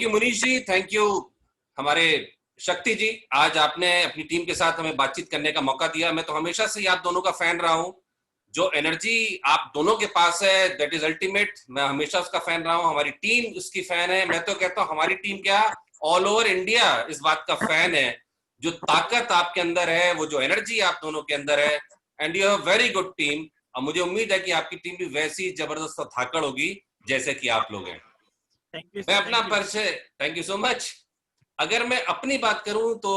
You Munish ji, thank you हमारे शक्ति जी। आज आपने अपनी टीम के साथ हमें बातचीत करने का मौका दिया। मैं तो हमेशा से ही आप दोनों का फैन रहा हूं। जो एनर्जी आप दोनों के पास है दैट इज अल्टीमेट। मैं हमेशा उसका फैन रहा हूं। हमारी टीम उसकी फैन है। मैं तो कहता हूं हमारी टीम क्या, ऑल ओवर इंडिया इस बात का फैन है। जो ताकत आपके अंदर है, वो जो एनर्जी आप दोनों के अंदर है, and you have very good team. और मुझे उम्मीद है कि आपकी टीम भी वैसी जबरदस्त और धाकड़ होगी जैसे कि आप लोग हैं। थैंक यू मैं सर, अपना थैंक यू। परिचय, थैंक यू सो मच। अगर मैं अपनी बात करूं तो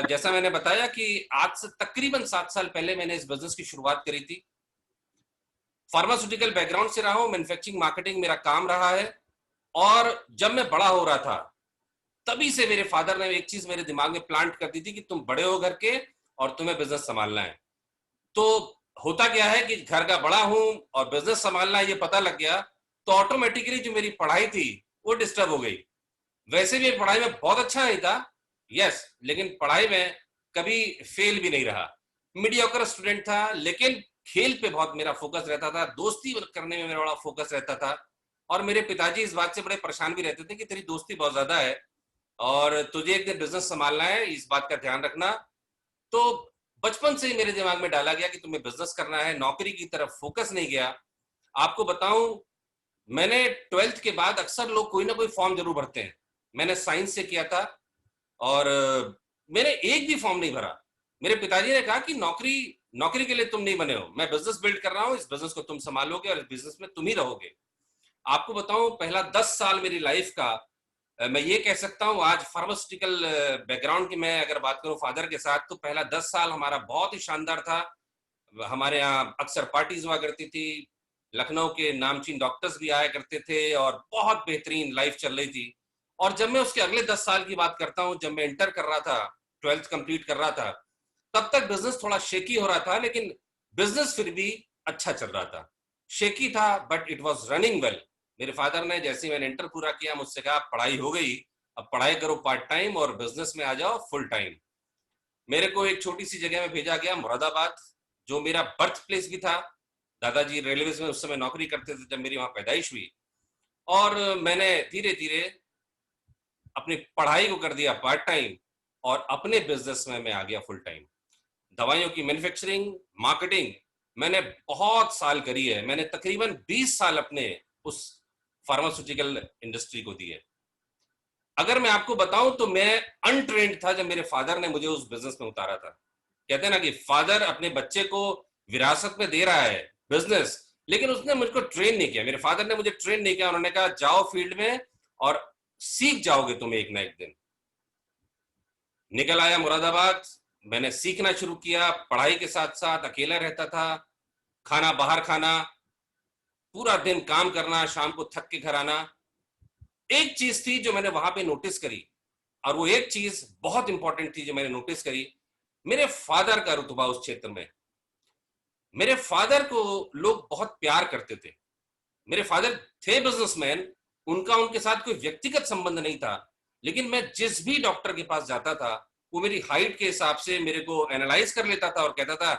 जैसा मैंने बताया कि आज से तकरीबन 7 साल पहले मैंने इस बिजनेस की शुरुआत करी थी। फार्मास्यूटिकल बैकग्राउंड से रहा हूं, मैन्युफैक्चरिंग मार्केटिंग मेरा काम रहा है। और जब मैं बड़ा हो रहा था तभी से मेरे फादर ने एक चीज मेरे दिमाग में प्लांट कर दी थी कि तुम बड़े हो घर के और तुम्हें बिजनेस संभालना है। तो होता क्या है कि घर का बड़ा हूं और बिजनेस संभालना है, ये पता लग गया तो ऑटोमेटिकली जो मेरी पढ़ाई थी वो डिस्टर्ब हो गई। वैसे भी पढ़ाई में बहुत अच्छा नहीं था, यस, लेकिन पढ़ाई में कभी फेल भी नहीं रहा। मीडियोकर स्टूडेंट था, लेकिन खेल पे बहुत मेरा फोकस रहता था, दोस्ती करने में मेरा बड़ा फोकस रहता था। और मेरे पिताजी इस बात से बड़े परेशान भी रहते थे कि तेरी दोस्ती बहुत ज्यादा है और तुझे एक दिन बिजनेस संभालना है, इस बात का ध्यान रखना। तो बचपन से ही मेरे दिमाग में डाला गया कि तुम्हें बिजनेस करना है, नौकरी की तरफ फोकस नहीं गया। आपको बताऊं, मैंने 12th के बाद अक्सर लोग कोई ना कोई फॉर्म जरूर भरते हैं। मैंने साइंस से किया था और मैंने एक भी फॉर्म नहीं भरा। मेरे पिताजी ने कहा कि नौकरी नौकरी के लिए तुम नहीं बने हो, मैं बिजनेस बिल्ड कर रहा हूं, इस बिजनेस को तुम संभालोगे और इस बिजनेस में तुम ही रहोगे। आपको बताऊं, पहला 10 साल मेरी लाइफ का, मैं ये कह सकता हूं आज फार्मास्यूटिकल बैकग्राउंड की मैं अगर बात करूं फादर के साथ, तो पहला 10 साल हमारा बहुत ही शानदार था। हमारे यहाँ अक्सर पार्टीज हुआ करती थी, लखनऊ के नामचीन डॉक्टर्स भी आया करते थे और बहुत बेहतरीन लाइफ चल रही थी। और जब मैं उसके अगले 10 साल की बात करता हूँ, जब मैं इंटर कर रहा था, 12th कंप्लीट कर रहा था, तब तक बिजनेस थोड़ा शेकी हो रहा था, लेकिन बिजनेस फिर भी अच्छा चल रहा था। शेकी था but it was running well. मेरे फादर ने जैसे ही मैंने इंटर पूरा किया मुझसे कहा पढ़ाई हो गई, अब पढ़ाई करो पार्ट टाइम और बिजनेस में आ जाओ फुल टाइम। मेरे को एक छोटी सी जगह में भेजा गया, मुरादाबाद, जो मेरा बर्थ प्लेस भी था। दादाजी रेलवे में उस समय नौकरी करते थे जब मेरी वहां पैदाइश हुई। और मैंने धीरे धीरे अपनी पढ़ाई को कर दिया पार्ट टाइम और अपने बिजनेस में मैं आ गया फुल टाइम। दवाइयों की मैन्युफैक्चरिंग, मार्केटिंग मैंने बहुत साल करी है। मैंने तकरीबन 20 साल अपने उस फार्मास्यूटिकल इंडस्ट्री को दिए। अगर मैं आपको बताऊं तो मैं अनट्रेंड था जब मेरे फादर ने मुझे उस बिजनेस में उतारा था। कहते हैं ना कि फादर अपने बच्चे को विरासत में दे रहा है बिजनेस, लेकिन उसने मुझको ट्रेन नहीं किया। मेरे फादर ने मुझे ट्रेन नहीं किया। उन्होंने कहा जाओ फील्ड में और सीख जाओगे तुम एक ना एक दिन। निकल आया मुरादाबाद। मैंने सीखना शुरू किया, पढ़ाई के साथ साथ अकेला रहता था, खाना बाहर खाना, पूरा दिन काम करना, शाम को थक के घर आना। एक चीज थी जो मैंने वहां पे नोटिस करी, और वो एक चीज बहुत इंपॉर्टेंट थी जो मैंने नोटिस करी। मेरे फादर का रुतबा उस क्षेत्र में, मेरे फादर को लोग बहुत प्यार करते थे। मेरे फादर थे बिजनेसमैन, उनका उनके साथ कोई व्यक्तिगत संबंध नहीं था, लेकिन मैं जिस भी डॉक्टर के पास जाता था वो मेरी हाइट के हिसाब से मेरे को एनालाइज कर लेता था और कहता था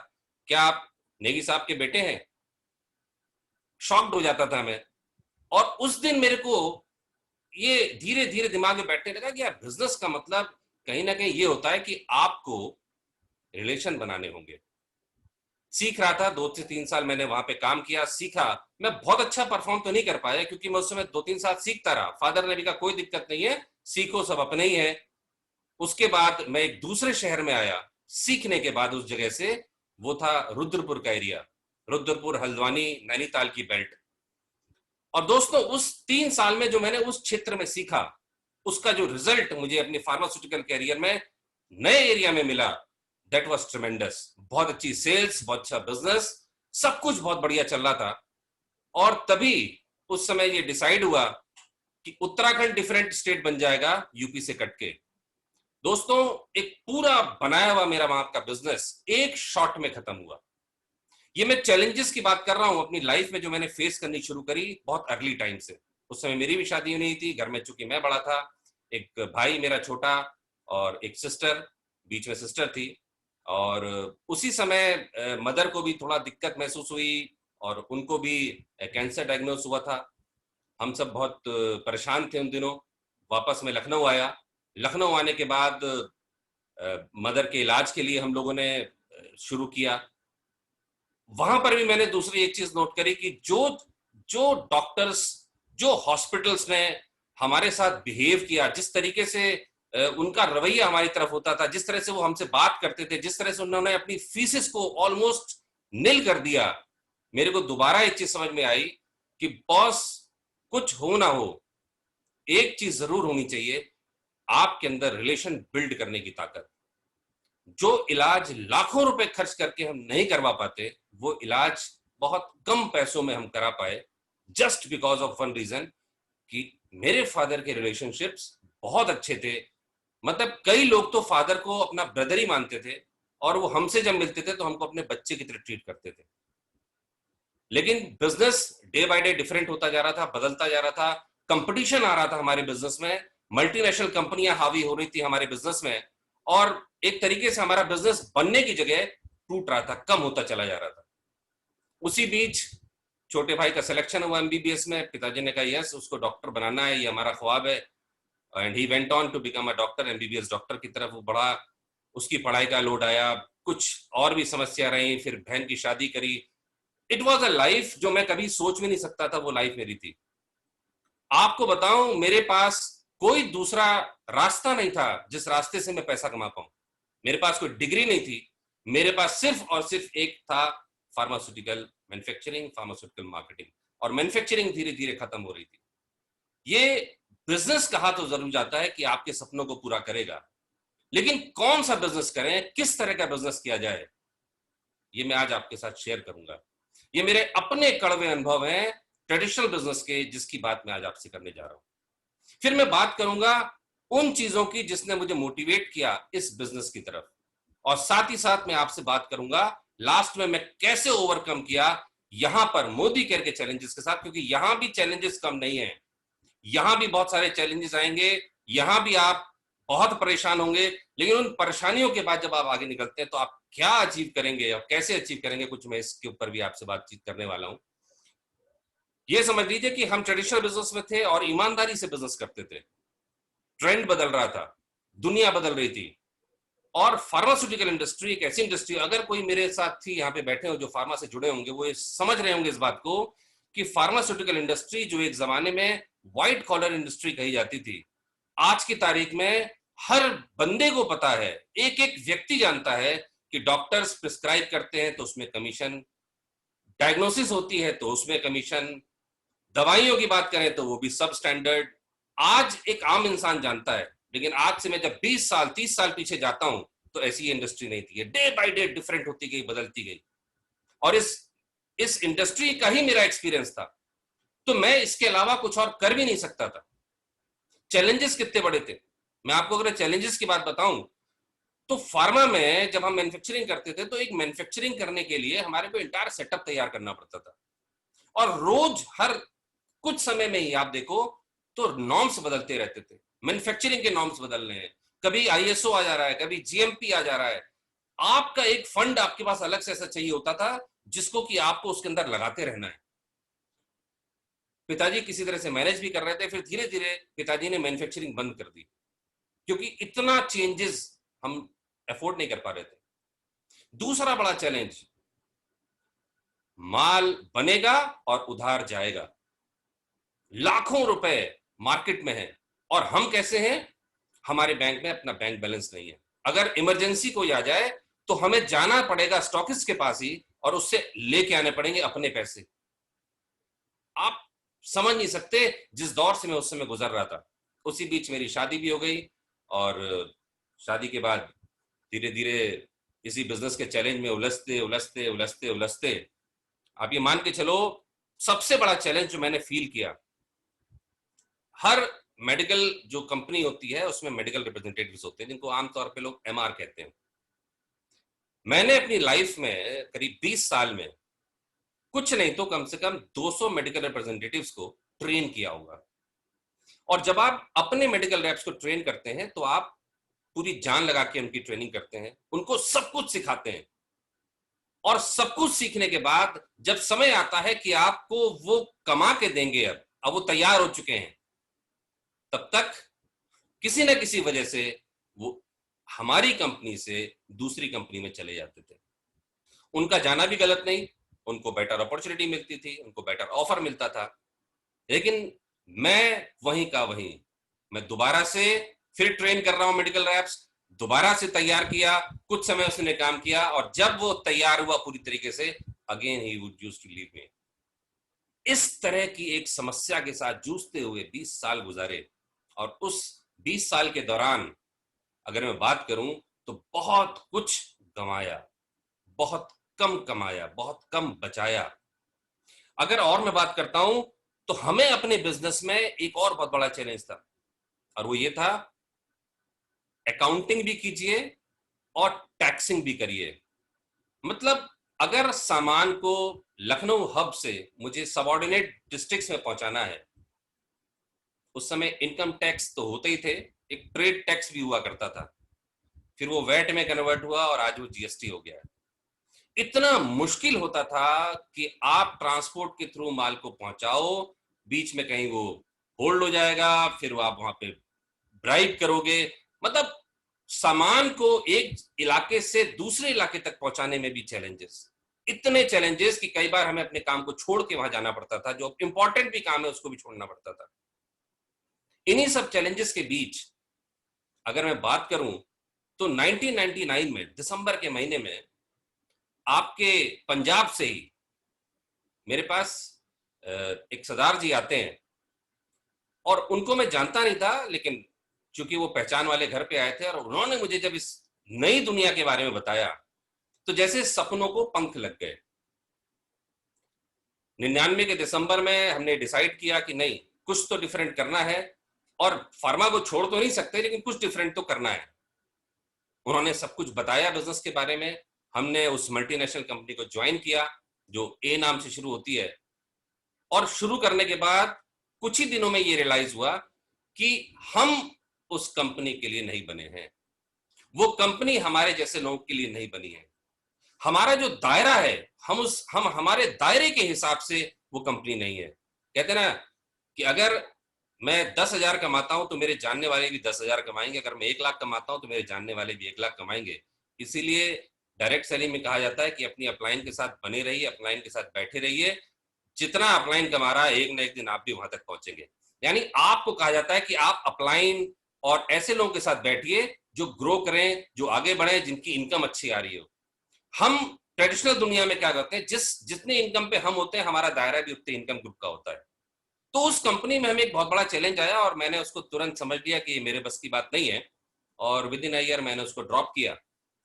क्या आप नेगी साहब के बेटे हैं। शॉक्ड हो जाता था मैं। और उस दिन मेरे को ये धीरे धीरे दिमाग में बैठने लगा कि यार बिजनेस का मतलब कहीं ना कहीं ये होता है कि आपको रिलेशन बनाने होंगे। सीख रहा था, 2 से 3 साल मैंने वहां पे काम किया, सीखा। मैं बहुत अच्छा परफॉर्म तो नहीं कर पाया क्योंकि मैं उस समय 2-3 साल सीखता रहा। फादर ने भी कहा कोई दिक्कत नहीं है, सीखो, सब अपने ही है। उसके बाद मैं एक दूसरे शहर में आया सीखने के बाद उस जगह से। वो था रुद्रपुर का एरिया, रुद्रपुर, हल्द्वानी, नैनीताल की बेल्ट। और दोस्तों उस 3 साल में जो मैंने उस क्षेत्र में सीखा, उसका जो रिजल्ट मुझे अपने फार्मास्यूटिकल कैरियर में नए एरिया में मिला, दैट वाज ट्रेमेंडस। बहुत अच्छी सेल्स, बहुत अच्छा बिजनेस, सब कुछ बहुत बढ़िया चल रहा था। और तभी उस समय ये डिसाइड हुआ कि उत्तराखंड डिफरेंट स्टेट बन जाएगा यूपी से कट के। दोस्तों एक पूरा बनाया हुआ मेरा वहां का बिजनेस एक शॉट में खत्म हुआ। ये मैं चैलेंजेस की बात कर रहा हूं अपनी लाइफ में जो मैंने फेस करनी शुरू करी बहुत अर्ली टाइम से। उस समय मेरी भी शादी नहीं थी, घर में चूंकि मैं बड़ा था, एक भाई मेरा छोटा और एक सिस्टर, बीच में सिस्टर थी। और उसी समय मदर को भी थोड़ा दिक्कत महसूस हुई और उनको भी कैंसर डायग्नोस हुआ था। हम सब बहुत परेशान थे उन दिनों, वापस मैं लखनऊ आया। लखनऊ आने के बाद मदर के इलाज के लिए हम लोगों ने शुरू किया। वहां पर भी मैंने दूसरी एक चीज नोट करी कि जो जो डॉक्टर्स, जो हॉस्पिटल्स ने हमारे साथ बिहेव किया, जिस तरीके से उनका रवैया हमारी तरफ होता था, जिस तरह से वो हमसे बात करते थे, जिस तरह से उन्होंने अपनी फीसिस को ऑलमोस्ट निल कर दिया, मेरे को दोबारा एक चीज समझ में आई कि बॉस, कुछ हो ना हो, एक चीज जरूर होनी चाहिए, आपके अंदर रिलेशन बिल्ड करने की ताकत। जो इलाज लाखों रुपए खर्च करके हम नहीं करवा पाते, वो इलाज बहुत कम पैसों में हम करा पाए, just because of one reason कि मेरे फादर के रिलेशनशिप्स बहुत अच्छे थे। मतलब कई लोग तो फादर को अपना ब्रदर ही मानते थे, और वो हमसे जब मिलते थे तो हमको अपने बच्चे की तरह ट्रीट करते थे। लेकिन business day by day different होता जा रहा था, बदलता जा रहा था, कंपटीशन आ रहा था हमारे बिजनेस में, मल्टीनेशनल कंपनियां हावी हो रही थी हमारे बिजनेस में, और एक तरीके से हमारा बिजनेस बनने की जगह टूट रहा था, कम होता चला जा रहा था। उसी बीच छोटे भाई का सिलेक्शन हुआ एमबीबीएस में। पिताजी ने कहा यस, उसको डॉक्टर बनाना है, ये हमारा ख्वाब है। And he went on to become a doctor, MBBS doctor की तरफ वो बढ़ा। उसकी पढ़ाई का लोड आया, कुछ और भी समस्या रही, फिर बहन की शादी करी। इट वॉज अ लाइफ जो मैं कभी सोच भी नहीं सकता था वो लाइफ मेरी थी। आपको बताऊं, मेरे पास कोई दूसरा रास्ता नहीं था जिस रास्ते से मैं पैसा कमा पाऊं। मेरे पास कोई डिग्री नहीं थी, मेरे पास सिर्फ और सिर्फ एक था, फार्मास्यूटिकल मैन्युफैक्चरिंग, फार्मास्यूटिकल मार्केटिंग। और मैन्युफैक्चरिंग धीरे धीरे खत्म हो रही थी। ये बिजनेस कहा तो जरूर जाता है कि आपके सपनों को पूरा करेगा, लेकिन कौन सा बिजनेस करें, किस तरह का बिजनेस किया जाए, ये मैं आज आपके साथ शेयर करूंगा। ये मेरे अपने कड़वे अनुभव हैं ट्रेडिशनल बिजनेस के, जिसकी बात मैं आज आपसे करने जा रहा हूं। फिर मैं बात करूंगा उन चीजों की जिसने मुझे मोटिवेट किया इस बिजनेस की तरफ, और साथ ही साथ मैं आपसे बात करूंगा लास्ट में मैं कैसे ओवरकम किया यहां पर मोदी केयर के चैलेंजेस के साथ, क्योंकि यहां भी चैलेंजेस कम नहीं है, यहां भी बहुत सारे चैलेंजेस आएंगे, यहां भी आप बहुत परेशान होंगे, लेकिन उन परेशानियों के बाद जब आप आगे निकलते हैं तो आप क्या अचीव करेंगे और कैसे अचीव करेंगे, कुछ मैं इसके ऊपर भी आपसे बातचीत करने वाला हूं। ये समझ लीजिए कि हम ट्रेडिशनल बिजनेस में थे और ईमानदारी से बिजनेस करते थे। ट्रेंड बदल रहा था, दुनिया बदल रही थी, और फार्मास्यूटिकल इंडस्ट्री एक ऐसी इंडस्ट्री, अगर कोई मेरे साथी यहाँ पे बैठे हो जो फार्मा से जुड़े होंगे, वो ये समझ रहे होंगे इस बात को कि फार्मास्यूटिकल इंडस्ट्री जो एक जमाने में व्हाइट कॉलर इंडस्ट्री कही जाती थी, आज की तारीख में हर बंदे को पता है, एक एक व्यक्ति जानता है कि डॉक्टर्स प्रिस्क्राइब करते हैं तो उसमें कमीशन, डायग्नोसिस होती है तो उसमें कमीशन, दवाइयों की बात करें तो वो भी सब स्टैंडर्ड। आज एक आम इंसान जानता है, लेकिन आज से मैं जब 20 साल 30 साल पीछे जाता हूं तो ऐसी इंडस्ट्री नहीं थी। डे बाय डे डिफरेंट होती गई, बदलती गई, और इस इंडस्ट्री का ही मेरा एक्सपीरियंस था, तो मैं इसके अलावा कुछ और कर भी नहीं सकता था। चैलेंजेस कितने बड़े थे, मैं आपको अगर चैलेंजेस की बात बताऊं तो फार्मा में जब हम मैन्युफैक्चरिंग करते थे तो एक मैन्युफैक्चरिंग करने के लिए हमारे को इंटायर सेटअप तैयार करना पड़ता था, और रोज हर कुछ समय में ही आप देखो तो नॉर्म्स बदलते रहते थे, मैन्युफैक्चरिंग के नॉर्म्स बदल रहे हैं, कभी आईएसओ आ जा रहा है, कभी जीएमपी आ जा रहा है। आपका एक फंड आपके पास अलग से ऐसा चाहिए होता था जिसको कि आपको उसके अंदर लगाते रहना है। पिताजी किसी तरह से मैनेज भी कर रहे थे, फिर धीरे धीरे पिताजी ने मैन्युफैक्चरिंग बंद कर दी, क्योंकि इतना चेंजेस हम अफोर्ड नहीं कर पा रहे थे। दूसरा बड़ा चैलेंज, माल बनेगा और उधार जाएगा, लाखों रुपए मार्केट में है, और हम कैसे हैं, हमारे बैंक में अपना बैंक बैलेंस नहीं है। अगर इमरजेंसी कोई आ जाए तो हमें जाना पड़ेगा स्टॉकिस्ट के पास ही, और उससे लेके आने पड़ेंगे अपने पैसे। आप समझ नहीं सकते जिस दौर से मैं उस समय गुजर रहा था। उसी बीच मेरी शादी भी हो गई, और शादी के बाद धीरे धीरे इसी बिजनेस के चैलेंज में उलझते उलझते उलझते उलझते, आप ये मान के चलो, सबसे बड़ा चैलेंज जो मैंने फील किया, हर मेडिकल जो कंपनी होती है उसमें मेडिकल रिप्रेजेंटेटिव्स होते हैं जिनको आमतौर पे लोग एमआर कहते हैं। मैंने अपनी लाइफ में करीब 20 साल में कुछ नहीं तो कम से कम 200 मेडिकल रिप्रेजेंटेटिव्स को ट्रेन किया होगा। और जब आप अपने मेडिकल रेप्स को ट्रेन करते हैं तो आप पूरी जान लगा के उनकी ट्रेनिंग करते हैं, उनको सब कुछ सिखाते हैं, और सब कुछ सीखने के बाद जब समय आता है कि आपको वो कमा के देंगे, अब वो तैयार हो चुके हैं, तब तक किसी ना किसी वजह से वो हमारी कंपनी से दूसरी कंपनी में चले जाते थे। उनका जाना भी गलत नहीं, उनको बेटर अपॉर्चुनिटी मिलती थी, उनको बेटर ऑफर मिलता था, लेकिन मैं वहीं का वहीं, मैं दोबारा से फिर ट्रेन कर रहा हूं मेडिकल रैप्स, दोबारा से तैयार किया, कुछ समय उसने काम किया, और जब वो तैयार हुआ पूरी तरीके से, again he would used to leave me. इस तरह की एक समस्या के साथ जूझते हुए 20 साल गुजारे, और उस 20 साल के दौरान अगर मैं बात करूं तो बहुत कुछ गंवाया, बहुत कम कमाया, बहुत कम बचाया। अगर और मैं बात करता हूं तो हमें अपने बिजनेस में एक और बहुत बड़ा चैलेंज था, और वो ये था, अकाउंटिंग भी कीजिए और टैक्सिंग भी करिए। मतलब अगर सामान को लखनऊ हब से मुझे सबऑर्डिनेट डिस्ट्रिक्ट्स में पहुंचाना है, उस समय इनकम टैक्स तो होते ही थे, एक ट्रेड टैक्स भी हुआ करता था, फिर वो वैट में कन्वर्ट हुआ और आज वो जीएसटी हो गया है। इतना मुश्किल होता था कि आप ट्रांसपोर्ट के थ्रू माल को पहुंचाओ, बीच में कहीं वो होल्ड हो जाएगा, फिर वो आप वहां पे ड्राइव करोगे, मतलब सामान को एक इलाके से दूसरे इलाके तक पहुंचाने में भी चैलेंजेस, इतने चैलेंजेस कि कई बार हमें अपने काम को छोड़ के वहां जाना पड़ता था, जो इंपॉर्टेंट भी काम है उसको भी छोड़ना पड़ता था। इन्हीं सब चैलेंजेस के बीच अगर मैं बात करूं तो 1999 में दिसंबर के महीने में आपके पंजाब से ही मेरे पास एक सरदार जी आते हैं, और उनको मैं जानता नहीं था, लेकिन चूंकि वो पहचान वाले घर पे आए थे और उन्होंने मुझे जब इस नई दुनिया के बारे में बताया तो जैसे सपनों को पंख लग गए। 99 के दिसंबर में हमने डिसाइड किया कि नहीं, कुछ तो डिफरेंट करना है, और फार्मा को छोड़ तो नहीं सकते, लेकिन कुछ डिफरेंट तो करना है। उन्होंने सब कुछ बताया बिजनेस के बारे में, हमने उस मल्टीनेशनल कंपनी को ज्वाइन किया जो ए नाम से शुरू होती है, और शुरू करने के बाद कुछ ही दिनों में ये रियलाइज हुआ कि हम उस कंपनी के लिए नहीं बने हैं, वो कंपनी हमारे जैसे लोगों के लिए नहीं बनी है। हमारा जो दायरा है, हम हमारे दायरे के हिसाब से वो कंपनी नहीं है। कहते ना कि अगर मैं 10,000 कमाता हूं तो मेरे जानने वाले भी 10,000 कमाएंगे, अगर मैं 1 लाख कमाता हूं तो मेरे जानने वाले भी 1 लाख कमाएंगे। इसीलिए डायरेक्ट सेलिंग में कहा जाता है कि अपनी अपलाइन के साथ बने रहिए, अपलाइन के साथ बैठे रहिए, जितना अपलाइन कमा रहा है एक ना एक दिन आप भी वहां तक पहुंचेंगे। यानी आपको कहा जाता है कि आप अपलाइन और ऐसे लोगों के साथ बैठिए जो ग्रो करें, जो आगे बढ़े, जिनकी इनकम अच्छी आ रही हो। हम ट्रेडिशनल दुनिया में क्या करते हैं, जितने इनकम पे हम होते हैं, हमारा दायरा भी उतने इनकम ग्रुप का होता है। तो उस कंपनी में हमें एक बहुत बड़ा चैलेंज आया, और मैंने उसको तुरंत समझ लिया कि ये मेरे बस की बात नहीं है, और विद इन अ ईयर मैंने उसको ड्रॉप किया।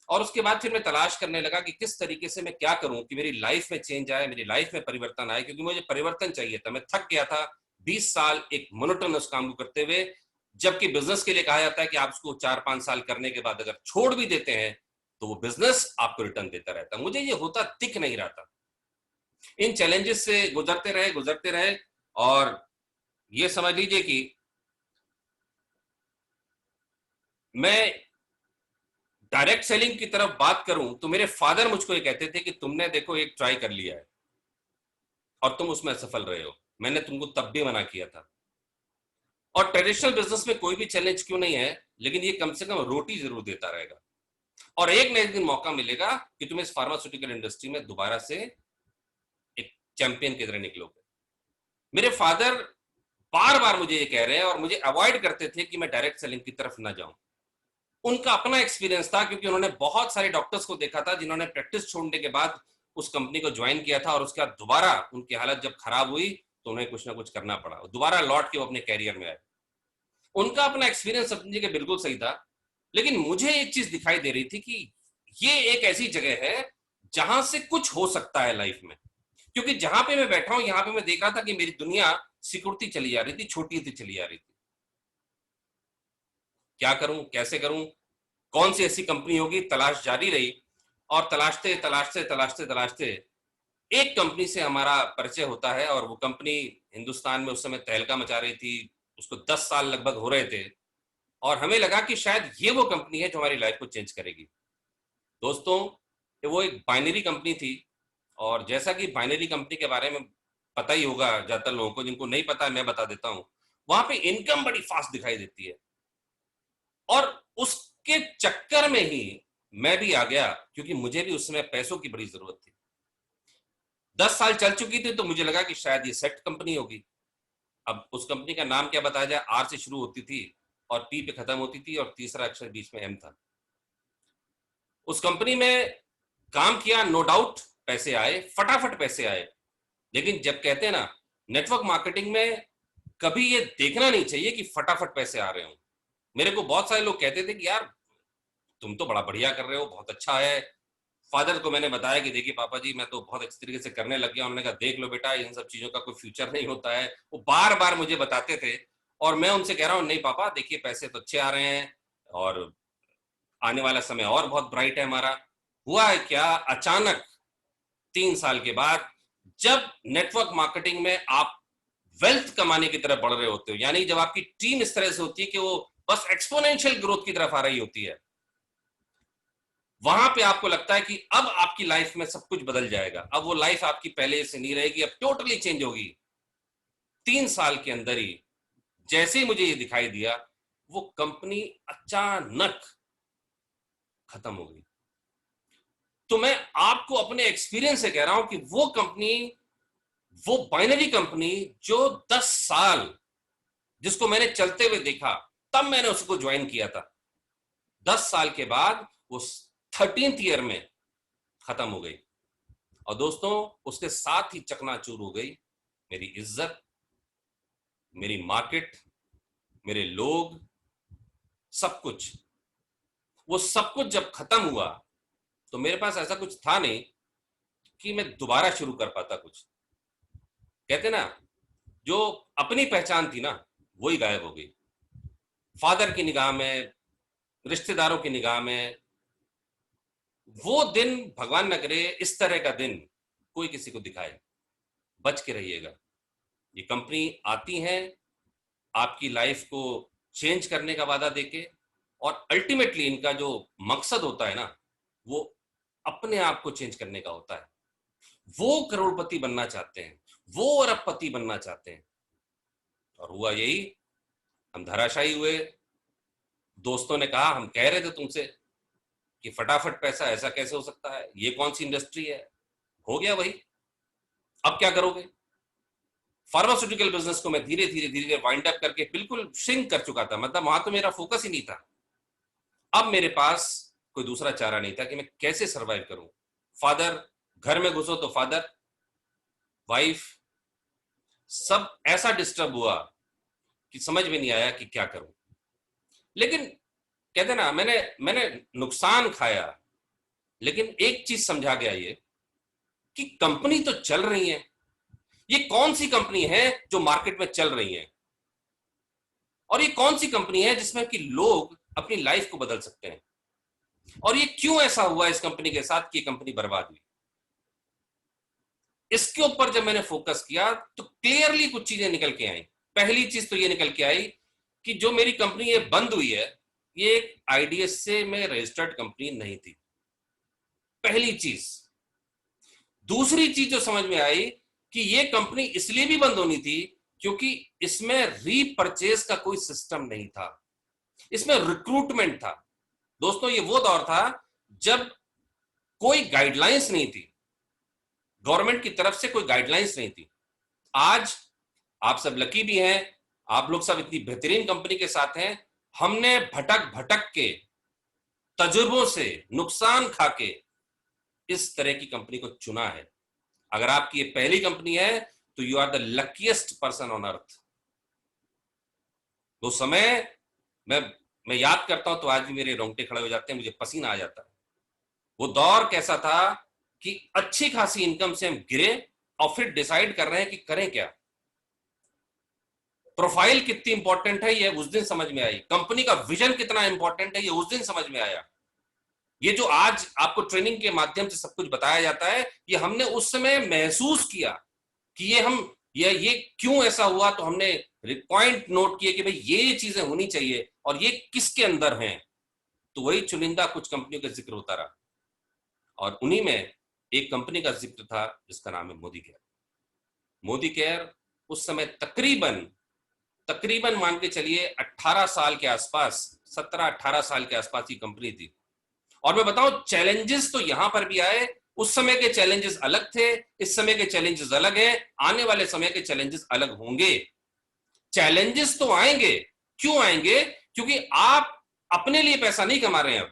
और उसके बाद फिर मैं तलाश करने लगा कि किस तरीके से मैं क्या करूं कि मेरी लाइफ में चेंज आए, मेरी लाइफ में परिवर्तन आए, क्योंकि मुझे परिवर्तन चाहिए था। मैं थक गया था 20 साल एक मोनोटोनस काम को करते हुए, जबकि बिजनेस के लिए कहा जाता है कि आप उसको 4-5 साल करने के बाद अगर छोड़ भी देते हैं तो वो बिजनेस आपको रिटर्न देता रहता। मुझे ये होता दिख नहीं रहा था। इन चैलेंजेस से गुजरते रहे, और ये समझ लीजिए कि मैं डायरेक्ट सेलिंग की तरफ बात करूं तो मेरे फादर मुझको ये कहते थे कि तुमने देखो एक ट्राई कर लिया है और तुम उसमें सफल रहे हो, मैंने तुमको तब भी मना किया था। और ट्रेडिशनल बिजनेस में कोई भी चैलेंज क्यों नहीं है, लेकिन ये कम से कम रोटी जरूर देता रहेगा, और एक न एक दिन मौका मिलेगा कि तुम इस फार्मास्यूटिकल इंडस्ट्री में दोबारा से एक चैंपियन की तरह निकलोगे। मेरे फादर बार बार मुझे ये कह रहे हैं और मुझे अवॉइड करते थे कि मैं डायरेक्ट सेलिंग की तरफ ना जाऊं। उनका अपना एक्सपीरियंस था, क्योंकि उन्होंने बहुत सारे डॉक्टर्स को देखा था जिन्होंने प्रैक्टिस छोड़ने के बाद उस कंपनी को ज्वाइन किया था, और उसके बाद दोबारा उनकी हालत जब खराब हुई तो उन्हें कुछ ना कुछ करना पड़ा, दोबारा लौट के वो अपने कैरियर में आए। उनका अपना एक्सपीरियंस समझिए कि बिल्कुल सही था, लेकिन मुझे एक चीज दिखाई दे रही थी कि ये एक ऐसी जगह है जहां से कुछ हो सकता है लाइफ में। क्योंकि जहां पे मैं बैठा हूं, यहां पे मैं देख रहा था कि मेरी दुनिया सिकुड़ती चली जा रही थी, छोटी होती चली जा रही थी। क्या करूं, कैसे करूं, कौन सी ऐसी कंपनी होगी, तलाश जारी रही। और तलाशते तलाशते तलाशते तलाशते एक कंपनी से हमारा परिचय होता है, और वो कंपनी हिंदुस्तान में उस समय तहलका मचा रही थी, उसको 10 साल लगभग हो रहे थे, और हमें लगा कि शायद ये वो कंपनी है जो हमारी लाइफ को चेंज करेगी। दोस्तों, ये वो एक बाइनरी कंपनी थी, और जैसा कि बाइनरी कंपनी के बारे में पता ही होगा ज्यादातर लोगों को, जिनको नहीं पता मैं बता देता हूं। वहां पे इनकम बड़ी फास्ट दिखाई देती है, और उसके चक्कर में ही मैं भी आ गया, क्योंकि मुझे भी उस समय पैसों की बड़ी जरूरत थी। 10 साल चल चुकी थी तो मुझे लगा कि शायद ये सेट कंपनी होगी। अब उस कंपनी का नाम क्या बताया जाए, आर से शुरू होती थी और पी पे खत्म होती थी और तीसरा अक्षर बीच में एम था। उस कंपनी में काम किया, नो डाउट पैसे आए, फटाफट पैसे आए। लेकिन जब कहते हैं ना, नेटवर्क मार्केटिंग में कभी ये देखना नहीं चाहिए कि फटाफट पैसे आ रहे हो। मेरे को बहुत सारे लोग कहते थे कि यार तुम तो बड़ा बढ़िया कर रहे हो, बहुत अच्छा है। फादर को मैंने बताया कि देखिए पापा जी, मैं तो बहुत अच्छी तरीके से करने लग गया। उन्होंने कहा देख लो बेटा, इन सब चीजों का कोई फ्यूचर नहीं होता है। वो बार बार मुझे बताते थे और मैं उनसे कह रहा हूँ नहीं पापा, देखिए पैसे तो अच्छे आ रहे हैं और आने वाला समय और बहुत ब्राइट है हमारा। हुआ है क्या, अचानक 3 साल के बाद जब नेटवर्क मार्केटिंग में आप वेल्थ कमाने की तरफ बढ़ रहे होते हो, यानी जब आपकी टीम इस तरह से होती है कि वो बस एक्सपोनेंशियल ग्रोथ की तरफ आ रही होती है, वहां पे आपको लगता है कि अब आपकी लाइफ में सब कुछ बदल जाएगा। अब वो लाइफ आपकी पहले से नहीं रहेगी, अब टोटली चेंज होगी। 3 साल के अंदर ही जैसे ही मुझे ये दिखाई दिया, वो कंपनी अचानक खत्म हो गई। तो मैं आपको अपने एक्सपीरियंस से कह रहा हूं कि वो कंपनी, वो बाइनरी कंपनी जो 10 साल जिसको मैंने चलते हुए देखा, तब मैंने उसको ज्वाइन किया था। 10 साल के बाद वो 13th ईयर में खत्म हो गई। और दोस्तों, उसके साथ ही चकनाचूर हो गई मेरी इज्जत, मेरी मार्केट, मेरे लोग, सब कुछ। वो सब कुछ जब खत्म हुआ तो मेरे पास ऐसा कुछ था नहीं कि मैं दोबारा शुरू कर पाता कुछ। कहते ना, जो अपनी पहचान थी ना, वही गायब हो गई। फादर की निगाह में, रिश्तेदारों की निगाह में, वो दिन भगवान न करे इस तरह का दिन कोई किसी को दिखाए। बच के रहिएगा। ये कंपनी आती है आपकी लाइफ को चेंज करने का वादा देके, और अल्टीमेटली इनका जो मकसद होता है ना, वो अपने आप को चेंज करने का होता है। वो करोड़पति बनना चाहते हैं, वो अरबपति बनना चाहते हैं। और हुआ यही, हम धराशायी हुए। दोस्तों ने कहा, हम कह रहे थे तुमसे कि फटाफट पैसा, ऐसा कैसे हो सकता है, ये कौन सी इंडस्ट्री है। हो गया वही। अब क्या करोगे। फार्मास्यूटिकल बिजनेस को मैं धीरे धीरे धीरे वाइंड अप करके बिल्कुल श्रिंक कर चुका था, मतलब वहां तो मेरा फोकस ही नहीं था। अब मेरे पास कोई दूसरा चारा नहीं था कि मैं कैसे सरवाइव करूं। फादर, घर में घुसो तो फादर, वाइफ, सब ऐसा डिस्टर्ब हुआ कि समझ में नहीं आया कि क्या करूं। लेकिन कहते ना, मैंने मैंने नुकसान खाया, लेकिन एक चीज समझा गया ये कि कंपनी तो चल रही है। ये कौन सी कंपनी है जो मार्केट में चल रही है, और ये कौन सी कंपनी है जिसमें कि लोग अपनी लाइफ को बदल सकते हैं, और ये क्यों ऐसा हुआ इस कंपनी के साथ कि कंपनी बर्बाद हुई। इसके ऊपर जब मैंने फोकस किया तो क्लियरली कुछ चीजें निकल के आई। पहली चीज तो ये निकल के आई कि जो मेरी कंपनी ये बंद हुई है, ये एक आईडीएसए में रजिस्टर्ड कंपनी नहीं थी, पहली चीज। दूसरी चीज जो समझ में आई कि ये कंपनी इसलिए भी बंद होनी थी क्योंकि इसमें रीपरचेज का कोई सिस्टम नहीं था, इसमें रिक्रूटमेंट था। दोस्तों, ये वो दौर था जब कोई गाइडलाइंस नहीं थी, गवर्नमेंट की तरफ से कोई गाइडलाइंस नहीं थी। आज आप सब लकी भी हैं, आप लोग सब इतनी बेहतरीन कंपनी के साथ हैं। हमने भटक भटक के, तजुर्बों से, नुकसान खा के इस तरह की कंपनी को चुना है। अगर आपकी ये पहली कंपनी है तो you are the luckiest person on earth. वो समय मैं मैं याद करता हूं तो आज भी मेरे रोंगटे खड़े हो जाते हैं, मुझे पसीना आ जाता है। वो दौर कैसा था कि अच्छी खासी इनकम से हम गिरे और फिर डिसाइड कर रहे हैं कि करें क्या। प्रोफाइल कितनी इंपॉर्टेंट है ये उस दिन समझ में आई, कंपनी का विजन कितना इंपॉर्टेंट है ये उस दिन समझ में आया। ये जो आज आपको ट्रेनिंग के माध्यम से सब कुछ बताया जाता है, ये हमने उस समय महसूस किया कि ये हम ये क्यों ऐसा हुआ। तो हमने पॉइंट नोट किए कि भाई ये चीजें होनी चाहिए और ये किसके अंदर हैं। तो वही चुनिंदा कुछ कंपनियों का जिक्र होता रहा, और उन्हीं में एक कंपनी का जिक्र था जिसका नाम है मोदी केयर। मोदी केयर उस समय तकरीबन तकरीबन मान के चलिए 18 साल के आसपास, 17-18 साल के आसपास की कंपनी थी। और मैं बताऊं, चैलेंजेस तो यहां पर भी आए। उस समय के चैलेंजेस अलग थे, इस समय के चैलेंजेस अलग हैं, आने वाले समय के चैलेंजेस अलग होंगे। चैलेंजेस तो आएंगे। क्यों आएंगे? क्योंकि आप अपने लिए पैसा नहीं कमा रहे हैं। अब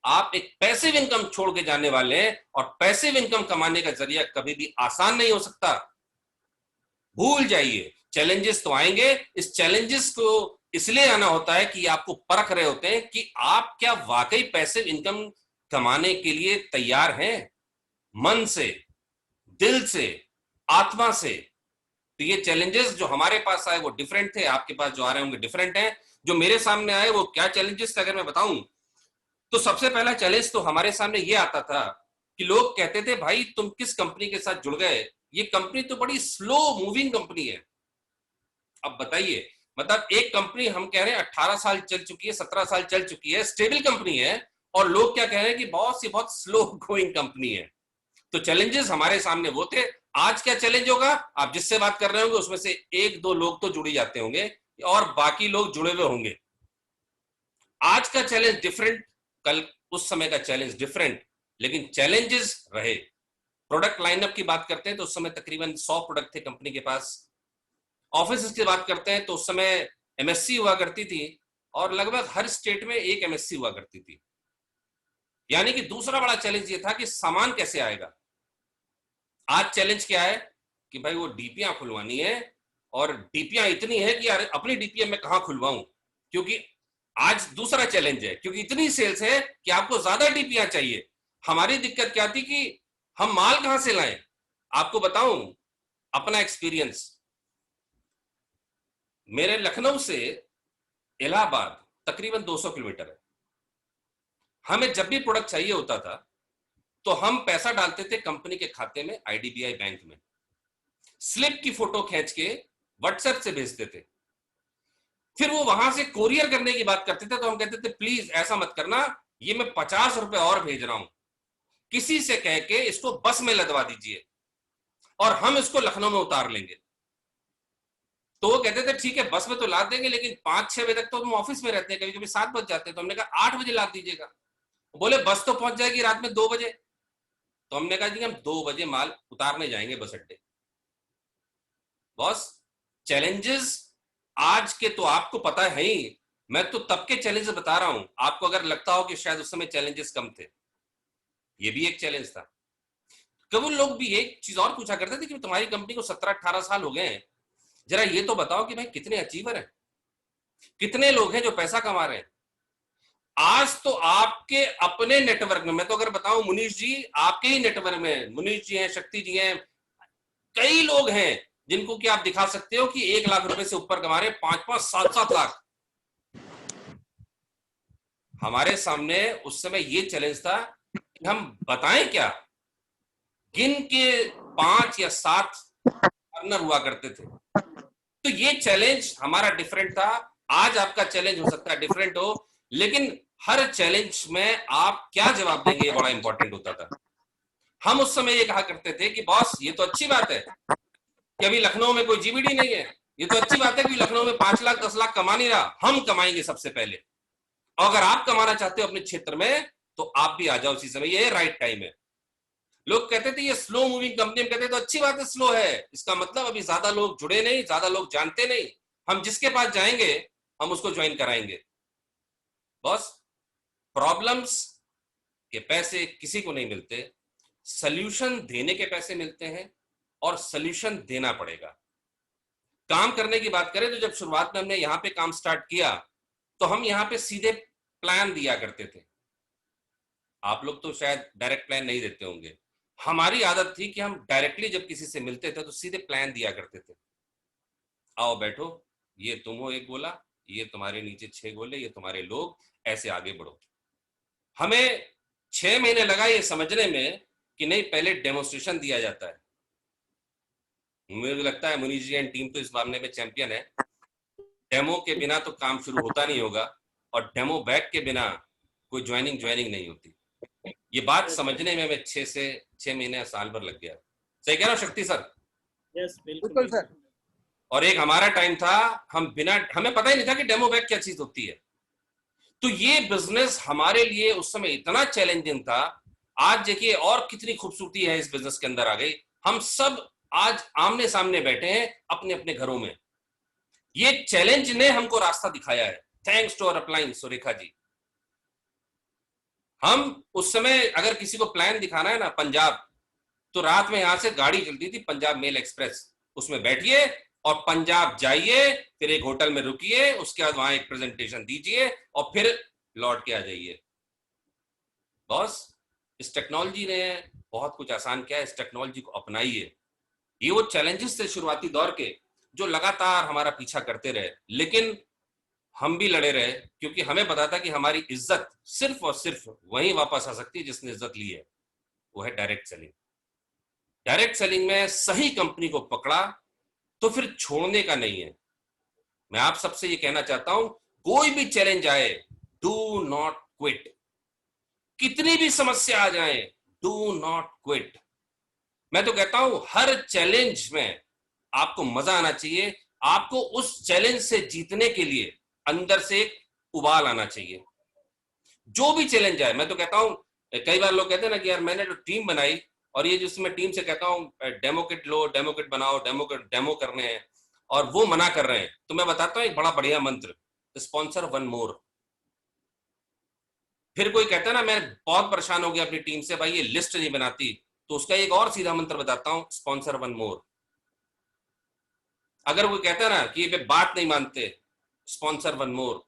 आप एक पैसिव इनकम छोड़ के जाने वाले हैं, और पैसिव इनकम कमाने का जरिया कभी भी आसान नहीं हो सकता। भूल जाइए, चैलेंजेस तो आएंगे। इस चैलेंजेस को इसलिए आना होता है कि आपको परख रहे होते हैं कि आप क्या वाकई पैसिव इनकम कमाने के लिए तैयार हैं, मन से, दिल से, आत्मा से। तो ये चैलेंजेस जो हमारे पास आए वो डिफरेंट थे, आपके पास जो आ रहे होंगे डिफरेंट हैं। जो मेरे सामने आए वो क्या चैलेंजेस थे अगर मैं बताऊं, तो सबसे पहला चैलेंज तो हमारे सामने ये आता था कि लोग कहते थे, भाई तुम किस कंपनी के साथ जुड़ गए, ये कंपनी तो बड़ी स्लो मूविंग कंपनी है। अब बताइए, मतलब एक कंपनी हम कह रहे हैं 18 साल चल चुकी है, 17 साल चल चुकी है, स्टेबल कंपनी है, और लोग क्या कह रहे हैं कि बहुत स्लो गोइंग कंपनी है। तो चैलेंजेस हमारे सामने वो थे। आज क्या चैलेंज होगा? आप जिससे बात कर रहे होंगे उसमें से एक दो लोग तो जुड़ जाते होंगे, और बाकी लोग जुड़े हुए होंगे। आज का चैलेंज डिफरेंट, कल उस समय का चैलेंज डिफरेंट, लेकिन चैलेंजेस रहे। प्रोडक्ट लाइनअप की बात करते हैं तो उस समय तकरीबन 100 प्रोडक्ट थे कंपनी के पास। ऑफिस की बात करते हैं तो उस समय एमएससी हुआ करती थी, और लगभग हर स्टेट में एक एमएससी हुआ करती थी। यानी कि दूसरा बड़ा चैलेंज ये था कि सामान कैसे आएगा। आज चैलेंज क्या है कि भाई वो डीपीआं खुलवानी है, और डीपीआं इतनी है कि यार अपनी डीपीएम में कहां खुलवाऊं, क्योंकि आज दूसरा चैलेंज है, क्योंकि इतनी सेल्स है कि आपको ज्यादा डीपीआं चाहिए। हमारी दिक्कत क्या थी कि हम माल कहां से लाएं। आपको बताऊं अपना एक्सपीरियंस, मेरे लखनऊ से इलाहाबाद तकरीबन 200 किलोमीटर है। हमें जब भी प्रोडक्ट चाहिए होता था तो हम पैसा डालते थे कंपनी के खाते में, आईडीबीआई बैंक में, स्लिप की फोटो खींच के व्हाट्सएप से भेजते थे। फिर वो वहां से कोरियर करने की बात करते थे तो हम कहते थे प्लीज ऐसा मत करना, ये मैं 50 रुपए और भेज रहा हूं, किसी से कह के इसको बस में लदवा दीजिए और हम इसको लखनऊ में उतार लेंगे। तो वो कहते थे ठीक है बस में तो लाद देंगे, लेकिन 5-6 बजे तक तो हम ऑफिस में रहते हैं, कभी कभी 7 बज जाते हैं। तो हमने कहा 8 बजे लाद दीजिएगा। बोले बस तो पहुंच जाएगी रात में 2 बजे। तो हमने कहा जी हम 2 बजे माल उतारने जाएंगे बस अड्डे। बॉस, चैलेंजेस आज के तो आपको पता है ही, मैं तो तब के चैलेंजेस बता रहा हूं आपको। अगर लगता हो कि शायद उस समय चैलेंजेस कम थे, ये भी एक चैलेंज था। कभी लोग भी एक चीज और पूछा करते थे कि तुम्हारी कंपनी को 17-18 साल हो गए हैं, जरा ये तो बताओ कि भाई कितने अचीवर हैं, कितने लोग हैं जो पैसा कमा रहे हैं। आज तो आपके अपने नेटवर्क में, मैं तो अगर बताऊं मुनीश जी, आपके ही नेटवर्क में मुनीश जी हैं, शक्ति जी हैं, कई लोग हैं जिनको कि आप दिखा सकते हो कि 1 लाख रुपए से ऊपर कमा रहे हैं, 5-5, 7-7 लाख। हमारे सामने उस समय ये चैलेंज था कि हम बताएं क्या। गिन के 5 या 7 पार्टनर हुआ करते थे। तो ये चैलेंज हमारा डिफरेंट था। आज आपका चैलेंज हो सकता है डिफरेंट हो, लेकिन हर चैलेंज में आप क्या जवाब देंगे ये बड़ा इंपॉर्टेंट होता था। हम उस समय ये कहा करते थे कि बॉस ये तो अच्छी बात है कि अभी लखनऊ में कोई जीबीडी नहीं है, ये तो अच्छी बात है कि लखनऊ में 5 लाख 10 लाख कमा नहीं रहा, हम कमाएंगे सबसे पहले। और अगर आप कमाना चाहते हो अपने क्षेत्र में तो आप भी आ जाओ उसी समय, ये राइट टाइम है। लोग कहते थे ये स्लो मूविंग कंपनी, कहते तो अच्छी बात है स्लो है, इसका मतलब अभी ज्यादा लोग जुड़े नहीं, ज्यादा लोग जानते नहीं, हम जिसके पास जाएंगे हम उसको ज्वाइन कराएंगे। बॉस, प्रॉब्लम्स के पैसे किसी को नहीं मिलते, सल्यूशन देने के पैसे मिलते हैं, और सल्यूशन देना पड़ेगा। काम करने की बात करें तो जब शुरुआत में हमने यहां पे काम स्टार्ट किया तो हम यहां पे सीधे प्लान दिया करते थे। आप लोग तो शायद डायरेक्ट प्लान नहीं देते होंगे, हमारी आदत थी कि हम डायरेक्टली जब किसी से मिलते थे तो सीधे प्लान दिया करते थे। आओ बैठो, ये तुम हो एक गोला, ये तुम्हारे नीचे 6 गोले, ये तुम्हारे लोग, ऐसे आगे बढ़ो। हमें 6 महीने लगा ये समझने में कि नहीं पहले डेमोन्स्ट्रेशन दिया जाता है। मुझे लगता है मुनीष जी एंड टीम तो इस मामले में चैंपियन है। डेमो के बिना तो काम शुरू होता नहीं होगा, और डेमो बैक के बिना कोई ज्वाइनिंग नहीं होती। ये बात समझने में हमें 6 महीने साल भर लग गया। सही कह रहा हूं शक्ति सर? यस बिल्कुल सर। और एक हमारा टाइम था, हमें पता ही नहीं था कि डेमो बैग क्या चीज होती है। तो ये बिजनेस हमारे लिए उस समय इतना चैलेंजिंग था। आज देखिए और कितनी खूबसूरती है इस बिजनेस के अंदर आ गई। हम सब आज आमने सामने बैठे हैं अपने अपने घरों में। ये चैलेंज ने हमको रास्ता दिखाया है, thanks to our upline Surekha ji. हम उस समय अगर किसी को प्लान दिखाना है ना पंजाब, तो रात में यहां से गाड़ी चलती थी पंजाब मेल एक्सप्रेस, उसमें बैठिए और पंजाब जाइए, फिर एक होटल में रुकिए, उसके बाद वहां एक प्रेजेंटेशन दीजिए और फिर लौट के आ जाइए। बॉस, इस टेक्नोलॉजी ने बहुत कुछ आसान किया है, इस टेक्नोलॉजी को अपनाइए। ये वो चैलेंजेस थे शुरुआती दौर के जो लगातार हमारा पीछा करते रहे, लेकिन हम भी लड़े रहे, क्योंकि हमें पता था कि हमारी इज्जत सिर्फ और सिर्फ वहीं वापस आ सकती है जिसने इज्जत ली है, वो है डायरेक्ट सेलिंग। डायरेक्ट सेलिंग में सही कंपनी को पकड़ा तो फिर छोड़ने का नहीं है। मैं आप सबसे ये कहना चाहता हूं, कोई भी चैलेंज आए, डू नॉट क्विट। कितनी भी समस्या आ जाए, डू नॉट क्विट। मैं तो कहता हूं हर चैलेंज में आपको मजा आना चाहिए, आपको उस चैलेंज से जीतने के लिए अंदर से एक उबाल आना चाहिए। जो भी चैलेंज आए, मैं तो कहता हूं, कई बार लोग कहते हैं ना कि यार मैंने जो टीम बनाई, और ये जिसमें टीम से कहता हूं डेमो किट लो, डेमो किट बनाओ, डेमो करने हैं, और वो मना कर रहे हैं, तो मैं बताता हूं एक बड़ा बढ़िया मंत्र, स्पॉन्सर वन मोर। फिर कोई कहता है ना मैं बहुत परेशान हो गया अपनी टीम से, भाई ये लिस्ट नहीं बनाती, तो उसका एक और सीधा मंत्र बताता हूं, स्पॉन्सर वन मोर। अगर कोई कहता है ना कि ये बात नहीं मानते, स्पॉन्सर वन मोर।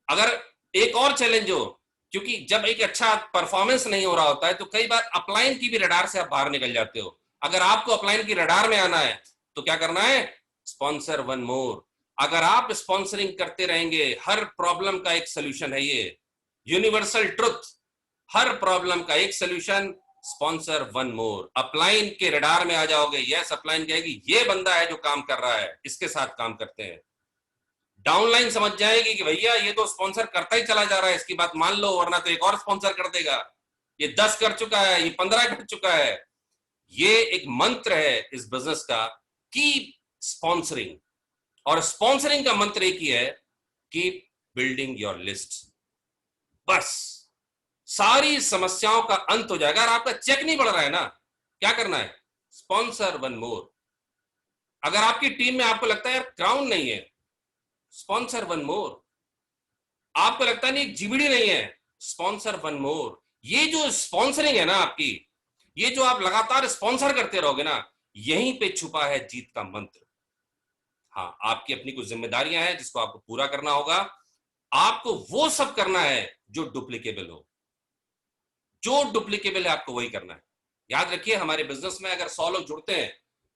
अगर एक और चैलेंज हो, क्योंकि जब एक अच्छा परफॉर्मेंस नहीं हो रहा होता है तो कई बार अपलाइन की भी रडार से आप बाहर निकल जाते हो। अगर आपको अपलाइन की रडार में आना है तो क्या करना है, स्पॉन्सर वन मोर। अगर आप स्पॉन्सरिंग करते रहेंगे, हर प्रॉब्लम का एक सोल्यूशन है ये, यूनिवर्सल ट्रुथ, हर प्रॉब्लम का एक solution, sponsor one more. Upline के रडार में आ जाओगे, यस अपलाइन कहेगी ये बंदा है जो काम कर रहा है, इसके साथ काम करते हैं। डाउनलाइन समझ जाएगी कि भैया ये तो स्पॉन्सर करता ही चला जा रहा है, इसकी बात मान लो वरना तो एक और स्पॉन्सर कर देगा, ये 10 कर चुका है, ये 15 कर चुका है। ये एक मंत्र है इस बिजनेस का, कीप स्पॉन्सरिंग। और स्पॉन्सरिंग का मंत्र एक ही है, कीप बिल्डिंग योर लिस्ट। बस सारी समस्याओं का अंत हो जाएगा। अगर आपका चेक नहीं बढ़ रहा है ना, क्या करना है, स्पॉन्सर वन मोर। अगर आपकी टीम में आपको लगता है यार क्राउन नहीं है, स्पॉन्सर वन मोर। आपको लगता नहीं जीबीडी नहीं है, स्पॉन्सर वन मोर। ये जो स्पॉन्सरिंग है ना आपकी, ये जो आप लगातार स्पॉन्सर करते रहोगे ना, यहीं पे छुपा है जीत का मंत्र। हाँ, आपकी अपनी कुछ जिम्मेदारियां हैं जिसको आपको पूरा करना होगा। आपको वो सब करना है जो डुप्लीकेबल हो, जो डुप्लीकेबल है आपको वही करना है। याद रखिए, हमारे बिजनेस में अगर 100 लोग जुड़ते हैं